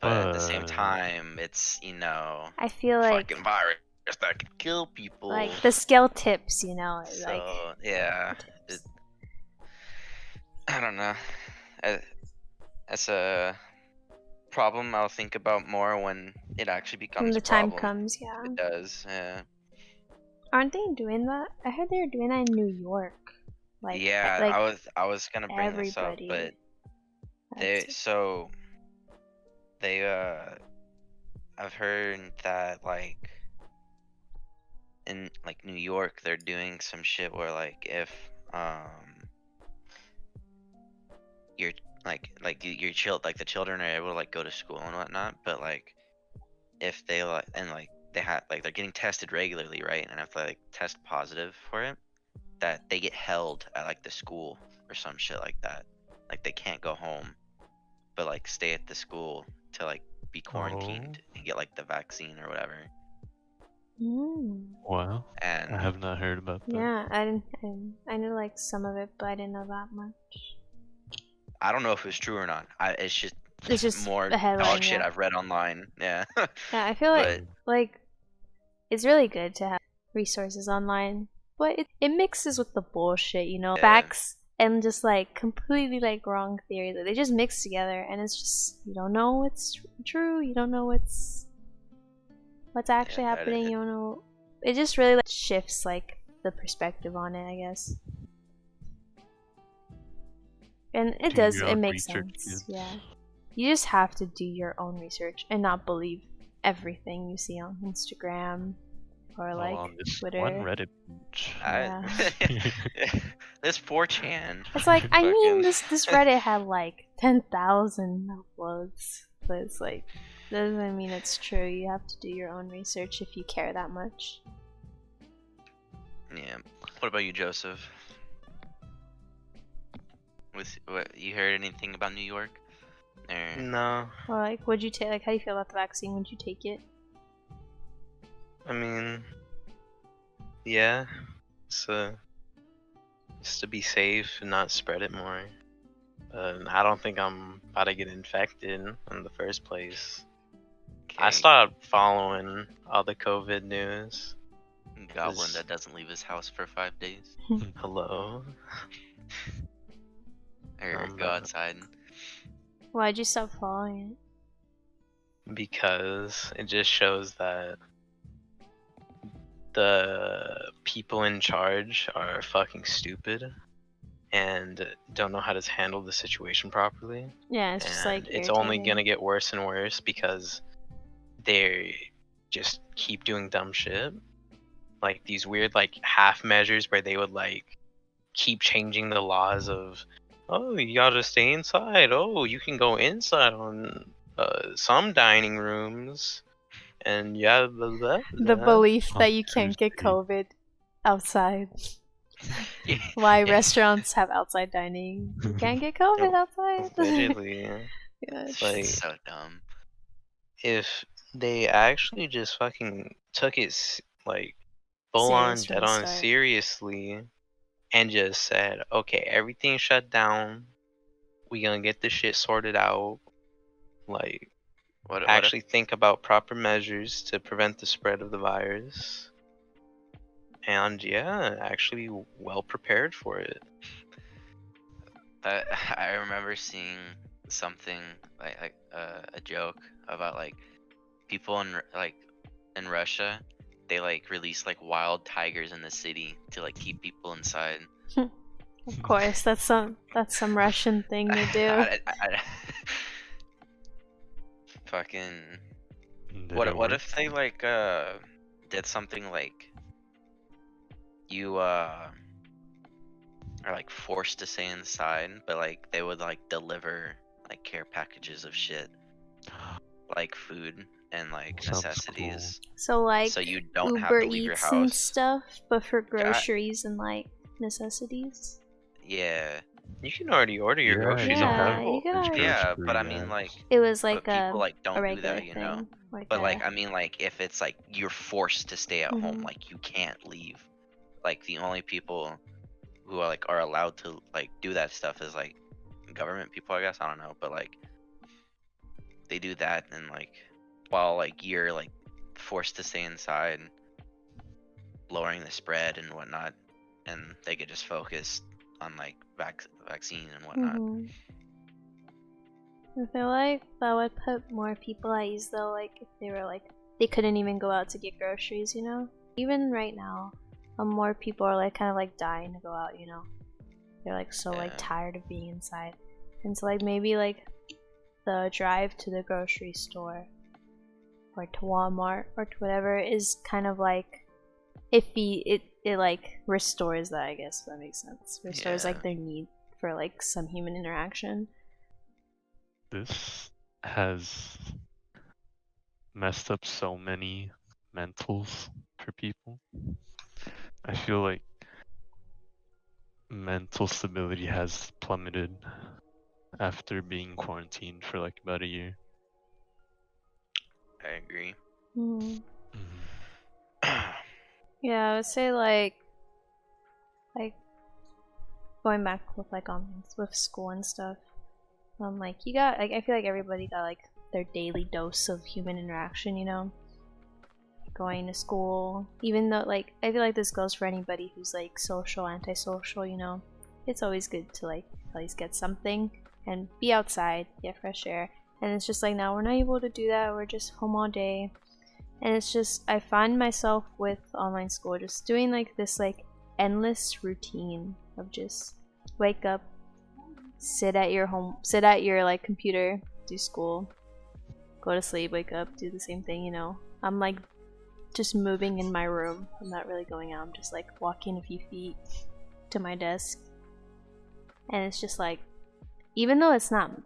But at the same time, it's, you know, I feel like fucking virus that could kill people. like the scale tips, you know. So, like yeah. I don't know. That's a problem I'll think about more when it actually becomes when the a problem. time comes, yeah. It does, yeah. Aren't they doing that? I heard they were doing that in New York. Like, yeah, like I was gonna bring this up, but I've heard that like in like New York they're doing some shit where like if you're your child, like the children are able to like go to school and whatnot, but like if they like and like they have like they're getting tested regularly, right, and if they like test positive for it, that they get held at like the school or some shit like that. Like they can't go home, but like stay at the school to like be quarantined and get like the vaccine or whatever. Wow. And I have not heard about that. Yeah, I knew like some of it, but I didn't know that much. I don't know if it's true or not. It's just more the headline, dog shit I've read online. Yeah. Yeah, I feel like it's really good to have resources online, but it mixes with the bullshit, you know, facts and just like completely like wrong theories. They just mix together, and it's just you don't know what's true. You don't know what's actually happening. You don't know. It just really like shifts like the perspective on it, I guess. And it does. It makes sense. Yeah. You just have to do your own research and not believe everything you see on Instagram or like on this Twitter. one Reddit page. This 4chan. It's like I mean this Reddit had like 10,000 uploads, but it's like doesn't mean it's true. You have to do your own research if you care that much. Yeah. What about you, Joseph? What you heard anything about New York? Or... No. Well, like, would you take? Like, how do you feel about the vaccine? Would you take it? I mean, yeah. So, just to be safe and not spread it more. I don't think I'm about to get infected in the first place. Okay. I stopped following all the COVID news. Goblin that doesn't leave his house for 5 days. Hello. Or go outside. Why'd you stop following it? Because it just shows that the people in charge are fucking stupid, and don't know how to handle the situation properly. Yeah, it's just like It's only irritating. gonna get worse and worse because they just keep doing dumb shit. Like these weird like half measures where they would like keep changing the laws of, oh, you gotta stay inside. Oh, you can go inside on some dining rooms. And yeah, blah, blah, The blah. belief Oh, that you can't get Tuesday. COVID outside. Yeah. Why Yeah. restaurants have outside dining. You can't get COVID outside. Literally. Gosh. It's like, So dumb. if they actually just fucking took it like full on, Serious from dead the on start. seriously, and just said, okay, everything shut down. We gonna get this shit sorted out. Like, What if actually think about proper measures to prevent the spread of the virus. And yeah, actually well prepared for it. I remember seeing something like a joke about like people in Russia, they like release like wild tigers in the city to like keep people inside. Of course, that's some Russian thing to do. Fucking Did what it what work? if they like did something like you are like forced to stay inside, but like they would like deliver like care packages of shit like food and like Sounds necessities, So like so you don't have Uber to leave your Eats and house. stuff, but for Yeah, groceries and like necessities. yeah, You can already order your Yeah, groceries you on Yeah, have you Apple. could already. yeah. But I grocery mean, like, apps. It was like but people like a don't do regular that, you know. thing. Like But like, I mean, like, if it's like you're forced to stay at home, Mhm. like you can't leave. Like the only people who are allowed to like do that stuff is like government people, I guess. I don't know, but like they do that, and like while like you're like forced to stay inside, lowering the spread and whatnot, and they could just focus on like vaccine and whatnot. Mhm. I feel like that would put more people at ease though, like if they were like they couldn't even go out to get groceries, you know? Even right now, more people are like kind of like dying to go out, you know? They're like so like Yeah. tired of being inside. And so like maybe like the drive to the grocery store or to Walmart or to whatever is kind of like it like restores that, I guess, if that makes sense. Restores Yeah. like their need for like some human interaction. This has messed up so many mentals for people. I feel like mental stability has plummeted after being quarantined for like about a year. I agree. Mhm. Yeah, I would say like going back with like with school and stuff. Like you got like I feel like everybody got like their daily dose of human interaction, you know? Going to school, even though like I feel like this goes for anybody who's like social, antisocial, you know? It's always good to like at least get something and be outside, get fresh air. And it's just like now we're not able to do that, we're just home all day. And it's just I find myself with online school just doing like this like endless routine of just wake up, sit at your like computer, do school, go to sleep, wake up, do the same thing, you know. I'm like just moving in my room. I'm not really going out. I'm just like walking a few feet to my desk. And it's just like even though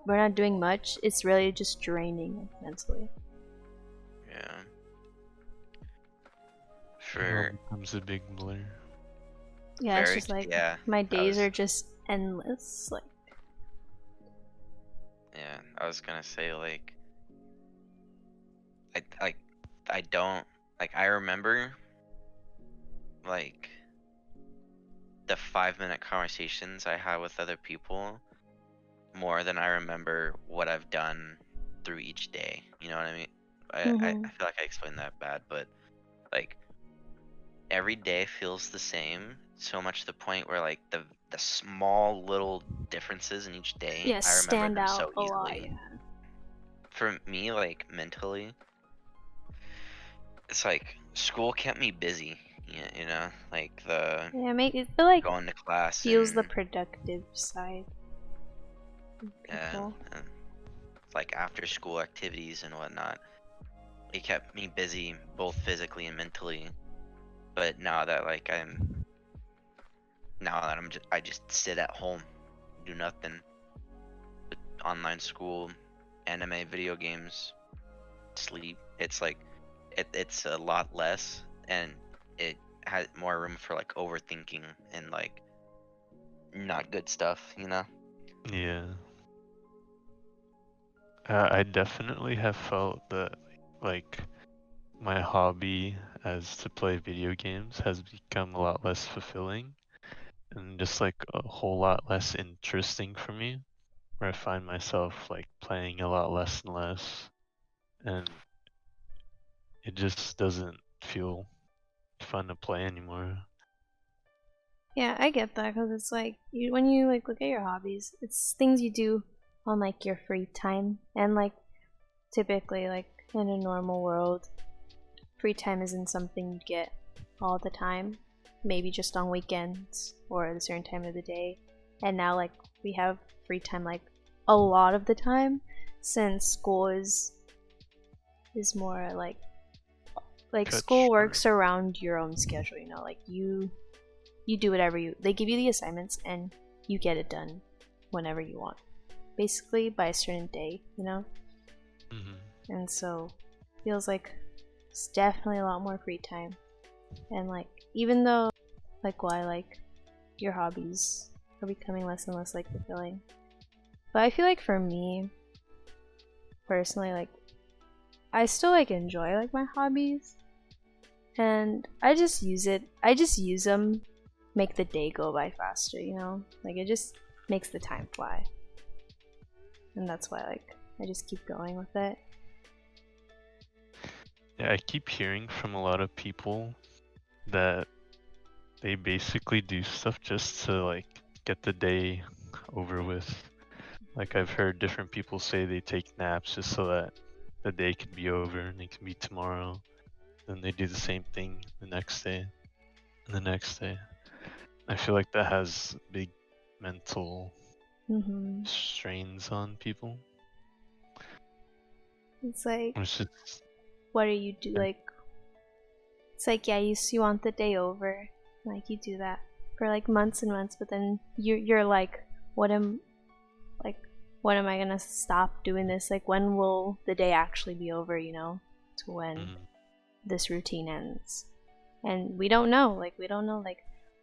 we're not doing much, it's really just draining mentally. Yeah. It all becomes a big blur. Yeah, it's just like my days are just endless. Like yeah, I was gonna say like I don't like I remember like the 5-minute conversations I had with other people more than I remember what I've done through each day. You know what I mean? I feel like I explained that bad, but like every day feels the same, so much to the point where like the small little differences in each day, I remember stand them out so a lot, easily. yeah. For me, like mentally, it's like school kept me busy, you know, like the Yeah, make it feel like going to class feels the and productive side. of yeah, people. and like after school activities and whatnot. It kept me busy both physically and mentally. But now that I just sit at home, do nothing. With online school, anime, video games, sleep. It's like it's a lot less, and it has more room for like overthinking and like not good stuff, you know? Yeah. I definitely have felt that, like, my hobby as to play video games has become a lot less fulfilling and just like a whole lot less interesting for me, where I find myself like playing a lot less and less, and it just doesn't feel fun to play anymore. Yeah, I get that because it's like when you like look at your hobbies, it's things you do on like your free time, and like typically like in a normal world, free time isn't something you get all the time. Maybe just on weekends or at a certain time of the day. And now like we have free time like a lot of the time since school is more like Cut school short. works around your own schedule, you know, like you do whatever they give you the assignments and you get it done whenever you want. Basically by a certain day, you know? Mm-hmm. And so feels like it's definitely a lot more free time. And like even though like why like your hobbies are becoming less and less like fulfilling. But I feel like for me personally, like I still like enjoy like my hobbies and I just use them make the day go by faster, you know? Like it just makes the time fly. And that's why like I just keep going with it. Yeah, I keep hearing from a lot of people that they basically do stuff just to like get the day over with. Like I've heard different people say they take naps just so that the day can be over and it can be tomorrow. Then they do the same thing the next day and the next day. I feel like that has big mental Mm-hmm. strains on people. It's like It's just what do you do like it's like yeah you want the day over, like you do that for like months and months, but then you're like what am I gonna stop doing this, like when will the day actually be over, you know, to when this routine ends. And we don't know like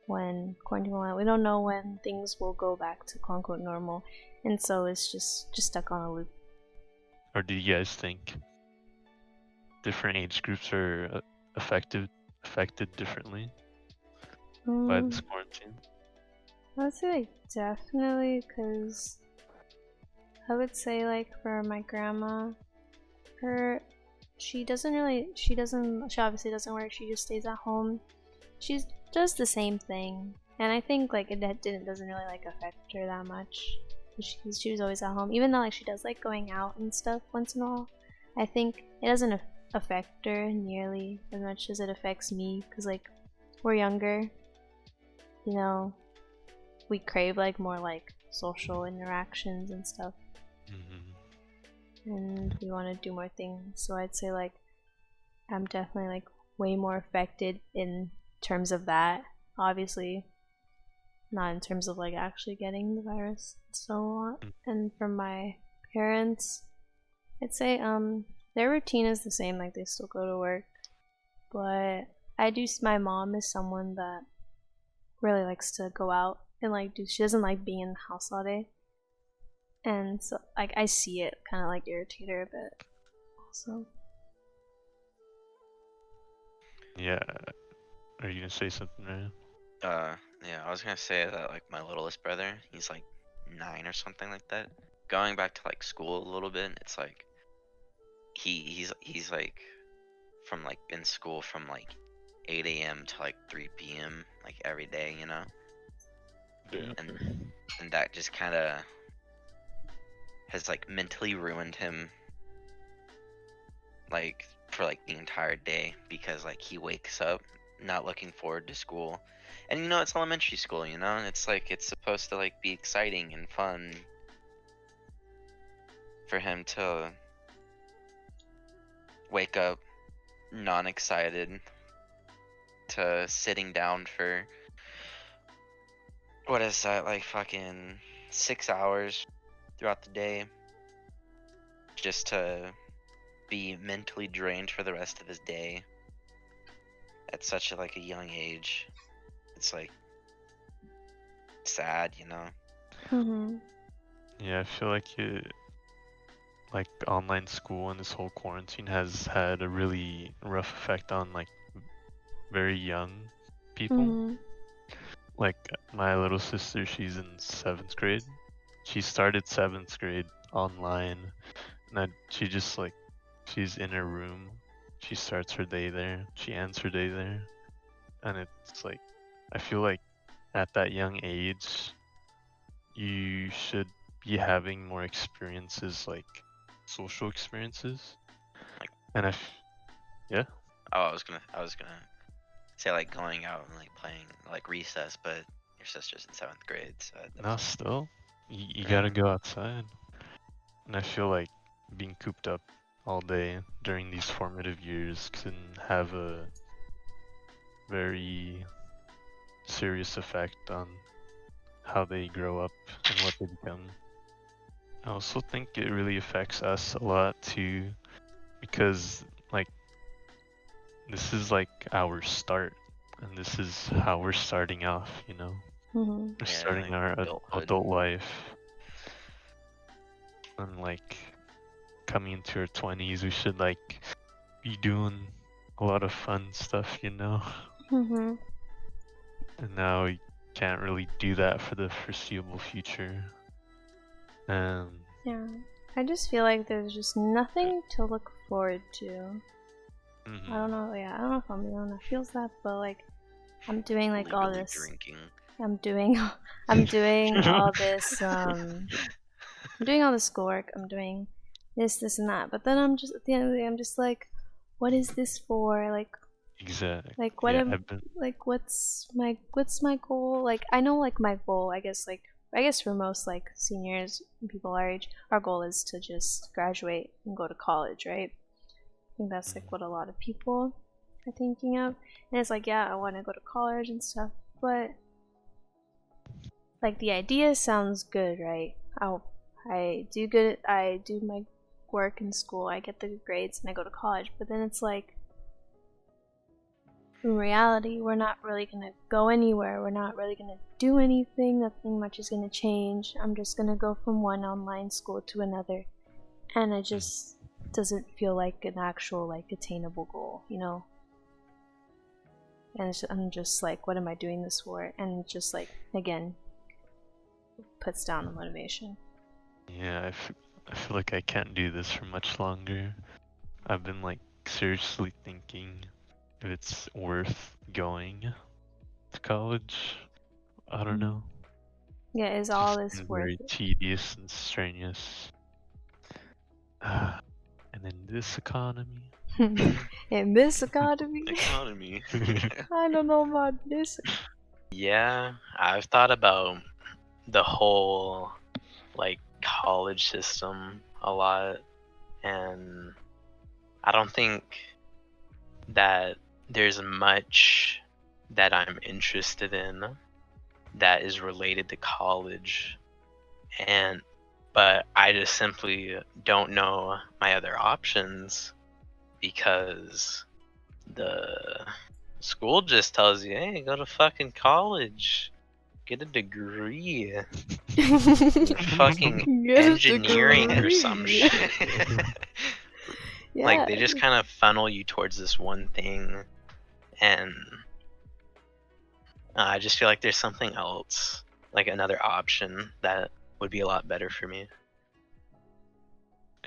when quarantine will end, we don't know when things will go back to quote unquote normal, and so it's just stuck on a loop. Or do you guys think different age groups are affected differently by this quarantine? I would say like definitely, because I would say like for my grandma, she obviously doesn't work, she just stays at home. She does the same thing, and I think like doesn't really like affect her that much. She was always at home, even though like she does like going out and stuff once in a while. I think it doesn't affect her nearly as much as it affects me, because like we're younger, you know, we crave like more like social interactions and stuff, and we want to do more things. So I'd say like I'm definitely like way more affected in terms of that, obviously not in terms of like actually getting the virus and so on. And from my parents, I'd say their routine is the same, like they still go to work, but my mom is someone that really likes to go out and like she doesn't like being in the house all day, and so like I see it kind of like irritate her a bit also. Yeah. Are you gonna say something, Ryan? Yeah, I was gonna say that like my littlest brother, he's like 9 or something like that. Going back to like school a little bit, it's like he's like from like in school from like 8 a.m. to like 3 p.m. like every day, you know. Yeah. And that just kind of has like mentally ruined him like for like the entire day, because like he wakes up not looking forward to school. And you know, it's elementary school, you know? It's like it's supposed to like be exciting and fun for him to wake up non-excited to sitting down for what is that, like fucking 6 hours throughout the day just to be mentally drained for the rest of his day at such a young age. It's like sad, you know. Mm-hmm. Yeah, I feel like online school and this whole quarantine has had a really rough effect on like very young people. Mm-hmm. Like my little sister, she's in 7th grade. She started 7th grade online, and she just like she's in her room. She starts her day there. She ends her day there, and it's like I feel like at that young age, you should be having more experiences like social experiences. Like- And yeah. Oh, I was gonna say like going out and like playing like recess, but your sister's in 7th grade, so No, still, you Yeah. gotta go outside. And I feel like being cooped up all day during these formative years can have a very serious effect on how they grow up and what they become. I also think it really affects us a lot too, because like this is like our start, and this is how we're starting off, you know? Mm-hmm. We're Yeah, starting like our adulthood. adult life. And like coming into our 20s, we should like be doing a lot of fun stuff, you know? Mm-hmm. And now we can't really do that for the foreseeable future. Yeah. I just feel like there's just nothing to look forward to. Mhm. I don't know. Yeah, I don't know if I'm the one that feels that, but like, I'm doing like all Legally this. drinking. I'm doing all this. I'm doing all the schoolwork. I'm doing this, and that. But then I'm just at the end of the day, I'm just like, what is this for? Exactly. Like what Yeah, am like what's my goal? Like I know like my goal, I guess for most like seniors and people our age, our goal is to just graduate and go to college, right? I think that's like what a lot of people are thinking of. And it's like, yeah, I want to go to college and stuff, but like the idea sounds good, right? I do my work in school, I get the good grades, and I go to college. But then it's like, in reality, we're not really gonna go anywhere. We're not really gonna do anything. Nothing much is gonna change. I'm just gonna go from one online school to another, and it just doesn't feel like an actual like attainable goal, you know. And I'm just like, what am I doing this for? And just like again, puts down the motivation. Yeah, I feel like I can't do this for much longer. I've been like seriously thinking if it's worth going to college. I don't know. Yeah, is It's all just this been worth very it? tedious and strenuous. And in this economy. In this economy, Economy. I don't know about this. Yeah, I've thought about the whole like college system a lot, and I don't think that there's much that I'm interested in that is related to college, but I just simply don't know my other options because the school just tells you, hey, go to fucking college, get a degree, fucking Get a engineering or some degree. shit. Yeah. Like they just kind of funnel you towards this one thing, and I just feel like there's something else, like another option that would be a lot better for me.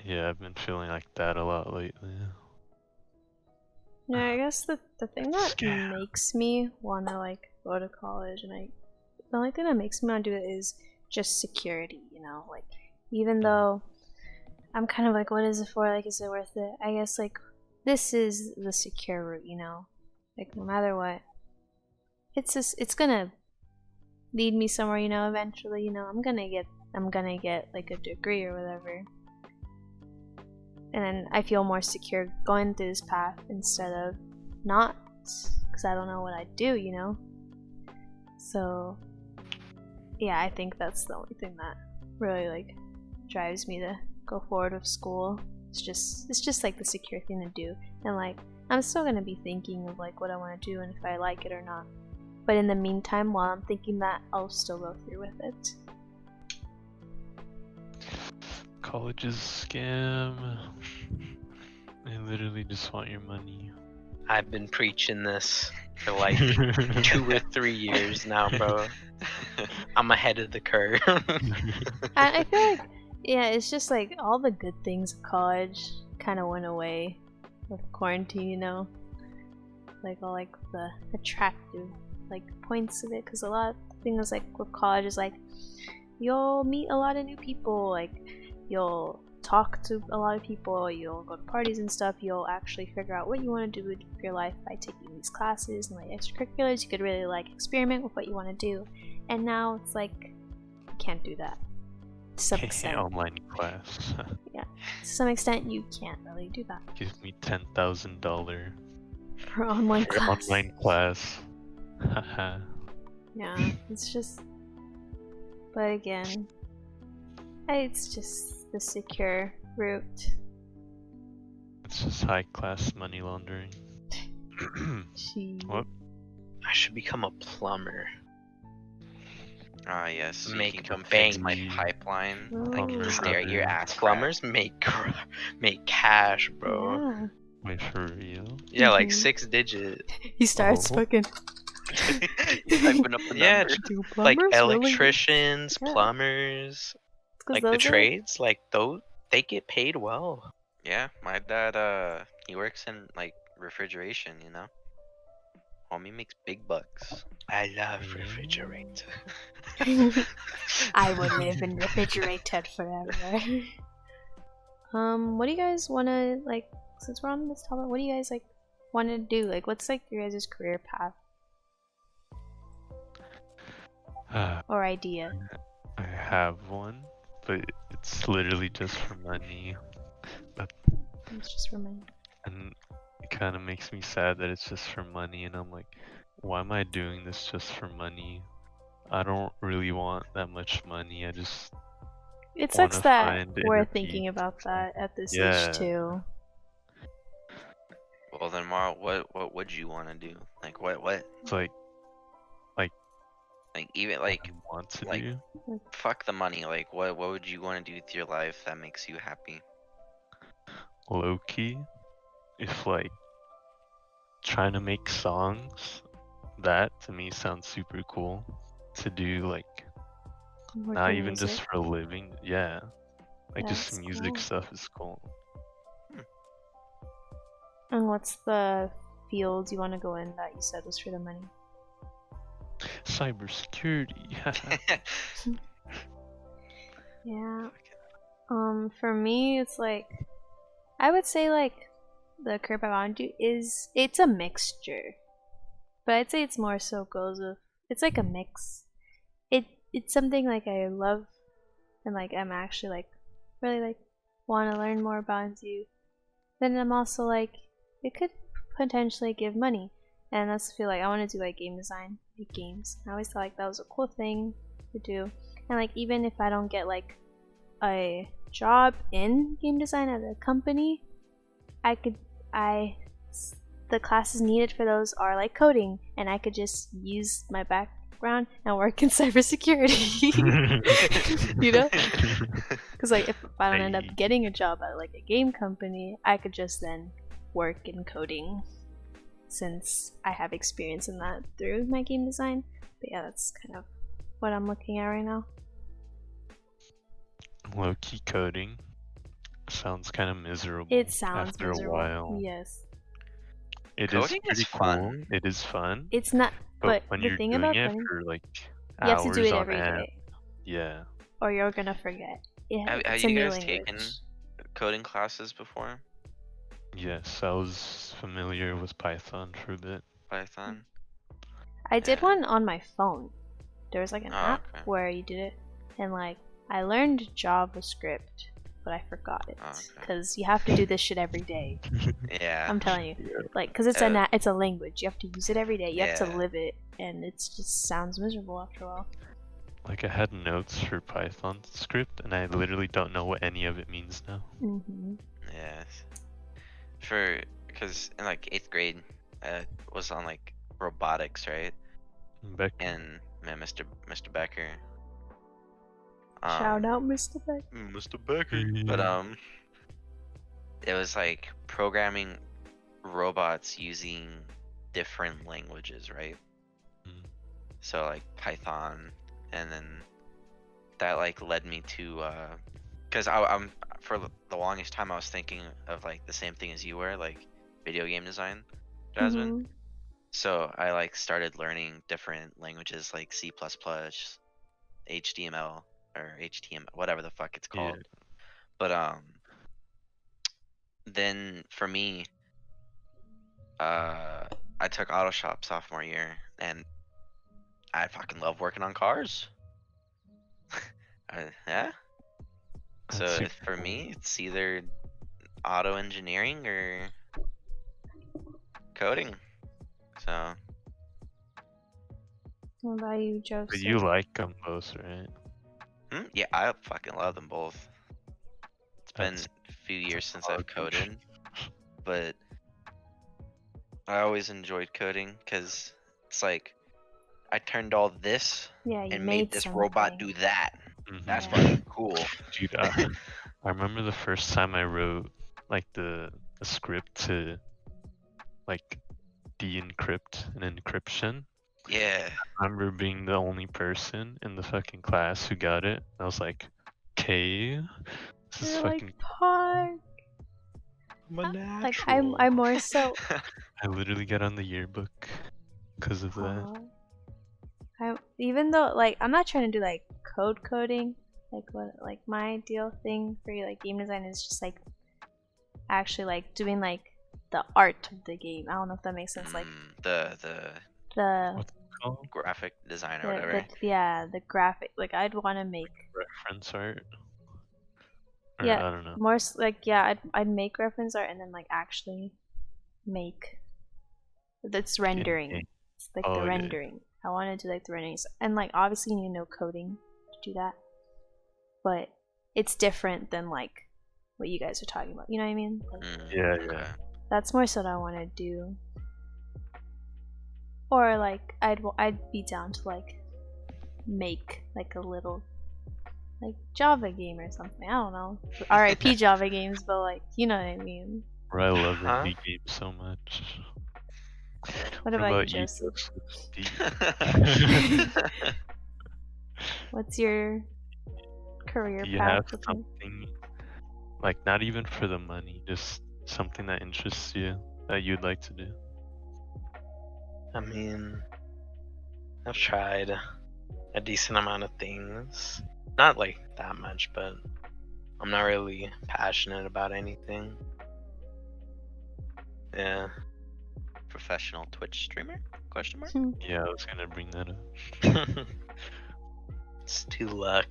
Yeah, I've been feeling like that a lot lately. Yeah, I guess the thing that Scam. makes me want to like go to college, and the only thing that makes me want to do it is just security, you know. Like even though I'm kind of like, what is it for? Like, is it worth it? I guess like this is the secure route, you know. Like no matter what, it's gonna lead me somewhere. Eventually, I'm gonna get like a degree or whatever, and then I feel more secure going through this path instead of not, because I don't know what I'd do. So yeah, I think that's the only thing that really like drives me to go forward with school. It's just like the secure thing to do, and like I'm still gonna be thinking of like what I want to do and if I like it or not. But in the meantime, while I'm thinking that, I'll still go through with it. College is a scam. They literally just want your money. I've been preaching this for like 2 or 3 years now, bro. I'm ahead of the curve. I feel like, yeah, it's just like all the good things of college kind of went away with quarantine, like all like the attractive like points of it, because a lot of things like with college is like you'll meet a lot of new people, like you'll talk to a lot of people, you'll go to parties and stuff, you'll actually figure out what you want to do with your life by taking these classes and like extracurriculars. You could really like experiment with what you want to do, and now it's like you can't do that to some extent. Online class. Yeah, to some extent you can't really do that Give me $10,000 for online for class. online class. Haha. Yeah, it's just, but again, it's just the secure route. It's just high class money laundering. What? I should become a plumber. Ah, yes. So you Make can come bank. fix my pipeline. I can Ooh. stare at your ass. Plumbers make cash, bro. Yeah. Wait, for real? Yeah, like Mhm. 6-digit. He starts Oh. fucking. Typing up the Yeah, number. Do Like plumbers really? electricians, Yeah. plumbers, 'Cause like the those are- trades, like those, they get paid well. Yeah, my dad, he works in like refrigeration, Homie makes big bucks. I love Yeah. refrigerator. I would live in refrigerated forever. What do you guys want to like? Since we're on this topic, what do you guys like want to do? Like, what's like your guys' career path or idea? I have one, but it's literally just for money. It's just for me. And it kind of makes me sad that it's just for money, and I'm like, why am I doing this just for money? I don't really want that much money. I just It sucks wanna that find we're inner thinking peace. about that at this Yeah. age too. Well then, Mara, what would you want to do? Like what? It's like Like even what like I want to like- do. fuck the money. Like what would you want to do with your life that makes you happy? Low key, if like trying to make songs, that to me sounds super cool to do. Like not Working even music. just for a living. Yeah, like That's just music cool. stuff is cool. And what's the field you want to go in that you said was for the money? Cybersecurity. Yeah. For me, it's like I would say like the career path I want to do it's a mixture, but I'd say it's more so goes with it's like a mix. It's something like I love, and like I'm actually like really like want to learn more about and do. Then I'm also like it could potentially give money, and that's feel like I want to do like game design, make games. I always thought like that was a cool thing to do, and like even if I don't get like a job in game design at a company, the classes needed for those are like coding, and I could just use my background and work in cybersecurity. Because like if I don't end up Hey. getting a job at like a game company, I could just then work in coding, since I have experience in that through my game design. But yeah, that's kind of what I'm looking at right now. Low key coding sounds kind of miserable. It sounds after miserable. a while. Yes. It is Coding pretty is cool. fun. It is fun. It's not, But but when the you're thing doing about it coding, for like you have to hours do it on every end, day, yeah. or you're gonna forget. Yeah, Have it's a you new guys language. taken coding classes before? Yes, I was familiar with Python for a bit. Python. I did Yeah. one on my phone. There was like an Oh, app okay. where you did it, and like I learned JavaScript, but I forgot it Oh, okay. because you have to do this shit every day. Yeah. I'm telling you, like, because it's it's a language. You have to use it every day. You have to Yeah. live it, and it just sounds miserable after a while. Like I had notes for Python script, and I literally don't know what any of it means now. Mm-hmm. Yes. Because in like 8th grade, I was on like robotics, right? Becker. And man, Mr. Becker. Shout out, Mr. Beck. Mr. Becker. But it was like programming robots using different languages, right? Mm. So like Python, and then that like led me to because I'm for the longest time I was thinking of like the same thing as you were, like video game design, Jasmine. Mm-hmm. So I like started learning different languages like C++, HTML or HTML, whatever the fuck it's called. Yeah. But then for me, I took auto shop sophomore year, and I fucking love working on cars. Yeah. So That's super for cool. me, it's either auto engineering or coding. So What about you, Joseph? But you like them both, right? yeah, I fucking love them both. It's been That's a few years since hard, I've dude. coded, but I always enjoyed coding because it's like I turned all this Yeah, you and made made this something. robot do that. Mhm. That's Yeah. fucking cool. Dude, I remember the first time I wrote like the script to like de-encrypt an encryption. Yeah. I remember being the only person in the fucking class who got it. I was like, okay, this is You're fucking. like, Park. Like I'm more so. I literally got on the yearbook because of that. Even though like I'm not trying to do like coding, like my ideal thing for like game design is just like actually like doing like the art of the game. I don't know if that makes sense. Like the What's it called? graphic design or whatever. the graphic. Like I'd want to make Reference art. Or, yeah, I don't know. more like yeah, I'd make reference art and then like actually make that's rendering. In-game. It's like Oh, the yeah. rendering. I want to do like the renderings, and like obviously you need to know coding to do that, but it's different than like what you guys are talking about. You know what I mean? Like, Yeah, Okay. yeah. that's more so what I want to do. Or like I'd be down to like make like a little like Java game or something. I don't know. R.I.P. Java games, but like you know what I mean. Bro, I love Huh? indie games so much. What about you, Joseph? What's your career Do you path? have looking? something like not even for the money, just something that interests you that you'd like to do? I mean, I've tried a decent amount of things. Not like that much, but I'm not really passionate about anything. Yeah. Professional Twitch streamer? Question mark? Yeah, I was gonna bring that up. It's too luck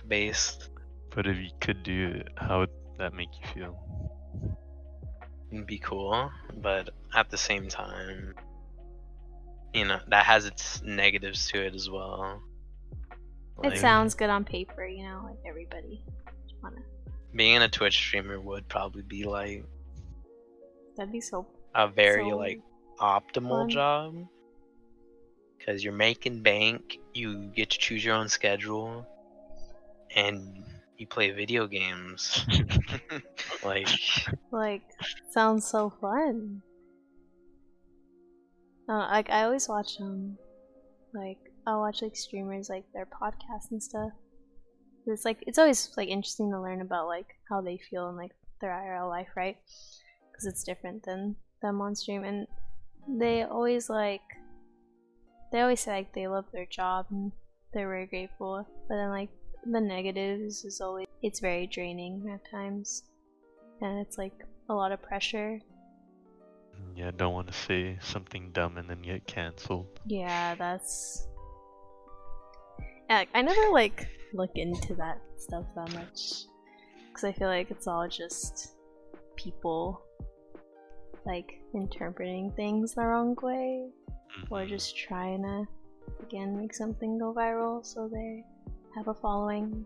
based. But if you could do it, how would that make you feel? It'd be cool, but at the same time, you know, that has its negatives to it as well. It Like, sounds good on paper, you know, like everybody wanna. being a Twitch streamer would probably be like That'd be so. a very So like optimal fun. job, because you're making bank, you get to choose your own schedule, and you play video games. Like sounds so fun. Like I always watch like I'll watch like streamers like their podcasts and stuff. It's like it's always like interesting to learn about like how they feel in like their IRL life, right? Because it's different than them on stream, and they always say like they love their job and they're very grateful, but then like the negatives is always it's very draining at times, and it's like a lot of pressure. Yeah, don't want to say something dumb and then get canceled. Yeah, that's. Yeah, I never like look into that stuff that much because I feel like it's all just people like interpreting things the wrong way or Mhm. just trying to again make something go viral so they have a following.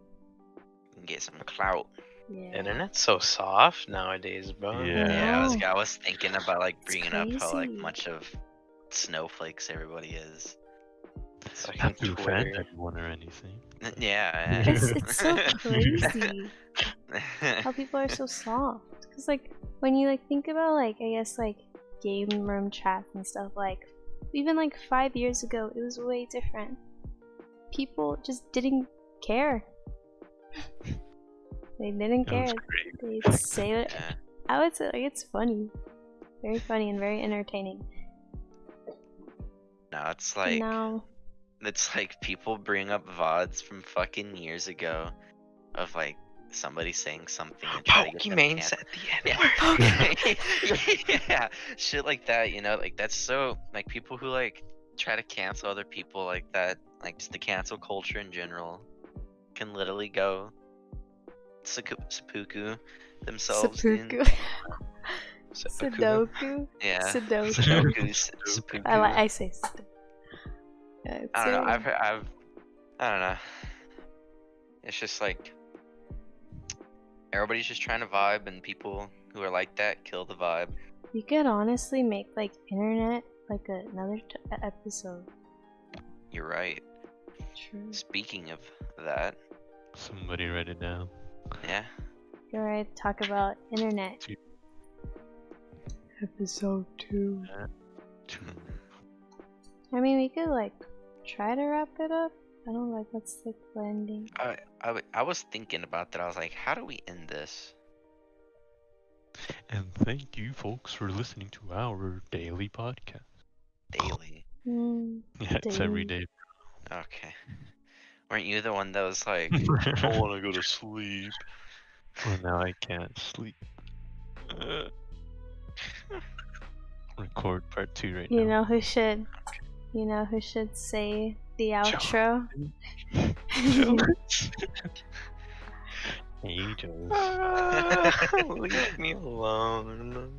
Get some clout. Yeah. Internet's so soft nowadays, bro. Yeah. Yeah, know. I was thinking about like It's bringing up how like crazy. much of snowflakes everybody is. Fucking Not to offend Twitter. anyone or anything. Yeah. It's so crazy how people are so soft. Cause like when you like think about like I guess like game room chats and stuff like even like 5 years ago it was way different. People just didn't care. They didn't That was care. great. They'd say it. Yeah. I would say like it's funny, very funny and very entertaining. No, it's like Now it's like people bring up VODs from fucking years ago of like somebody saying something and try to get them Pokemon canceled. said the N Yeah. Yeah, shit like that, you know, like that's so like people who like try to cancel other people like that, like just the cancel culture in general, can literally go seppuku themselves. dude. seppuku, Seppuku. Sudoku, Yeah. Sudoku. Sudoku, seppuku. I say Sudoku. Yeah, it's I don't know. very- I don't know. It's just like everybody's just trying to vibe, and people who are like that kill the vibe. You could honestly make like internet like another episode. You're right. True. Speaking of that, Somebody write it down. yeah. You're right. Talk about internet. Episode 2. I mean, we could like try to wrap it up. I don't like what's like the ending. I was thinking about that. I was like, how do we end this? And thank you, folks, for listening to our daily podcast. Daily. Yeah, it's every Daily. day. Okay. Weren't you the one that was like, I want to go to sleep. Well, now I can't sleep. Record part 2 right You now. know who should? You know who should say the outro? Hey, Joe. Leave me alone.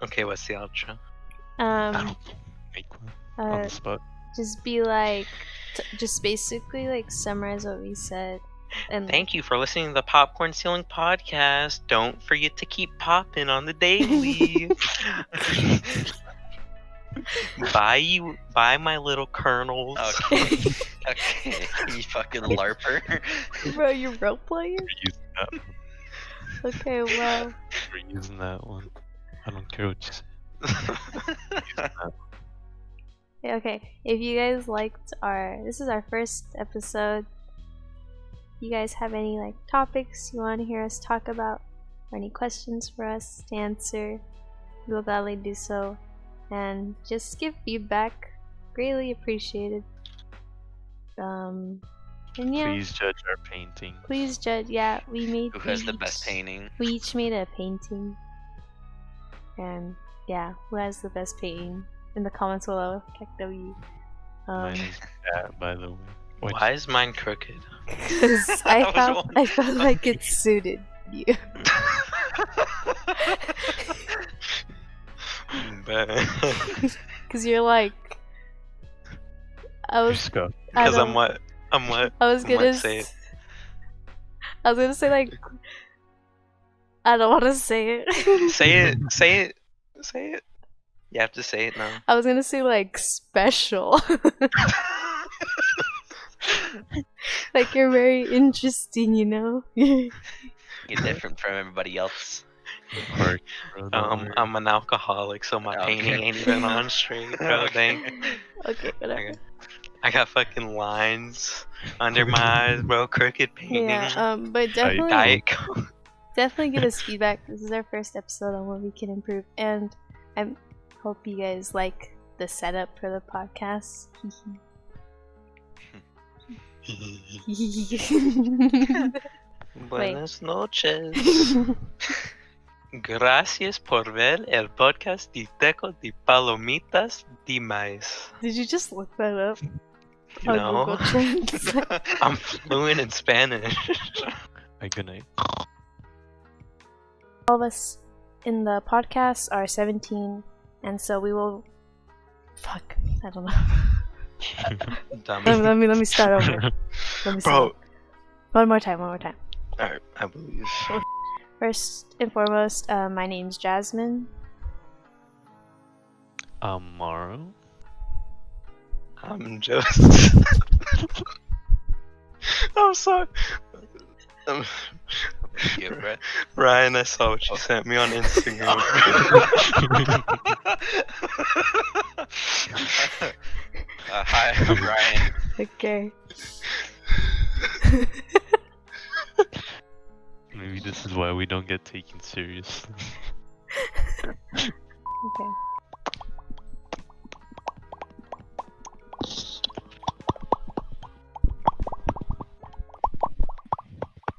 Okay, what's the outro? Make one on the spot. Just be like, just basically like summarize what we said. And Thank you for listening to the Popcorn Ceiling Podcast. Don't forget to keep popping on the daily. Bye, my little kernels. okay, okay, you fucking larper. bro, you role playing? We're using that one. Okay, well, We're using that one. I don't care what you say. yeah, okay. If you guys liked this is our first episode. You guys have any like topics you want to hear us talk about, or any questions for us to answer? We will gladly do so, and just give feedback. Greatly appreciated. And yeah, Please judge our painting. please judge. Yeah, we made. Who has we the best each- painting? We each made a painting, and yeah, who has the best painting? In the comments below, KW. Mine is bad, by the way. Which- Why is mine crooked? Because I I was felt like it suited you. Because you're like, I was, Scott. I Because don't- I'm what? I was gonna say it. I was gonna say like, I don't want to say it. Say it. You have to say it now. I was gonna say like special. Like you're very interesting, you know. You're different from everybody else. Park, bro, don't worry. I'm an alcoholic, so my Okay. painting ain't even on straight, bro. Dang. Okay, whatever. I got fucking lines under my eyes, bro. Crooked painting. Yeah, but definitely, Diet Coke. definitely give us feedback. This is our first episode on what we can improve, and I hope you guys like the setup for the podcast. Buenas noches. Gracias por ver el podcast de Teco de Palomitas de Maíz. Did you just look that up? You on know, Google Translate? I'm fluent in Spanish. Good night. All of us in the podcast are 17, and so we will. Fuck, I don't know. Dummy. let me start over. Let me start. Bro. One more time. Alright, I believe. First and foremost, my name's Jasmine. Amaro. I'm just. I'm sorry. Yeah, bro. Ryan, I saw what you sent me on Instagram. Hi, I'm Ryan. Okay. Maybe this is why we don't get taken seriously. Okay.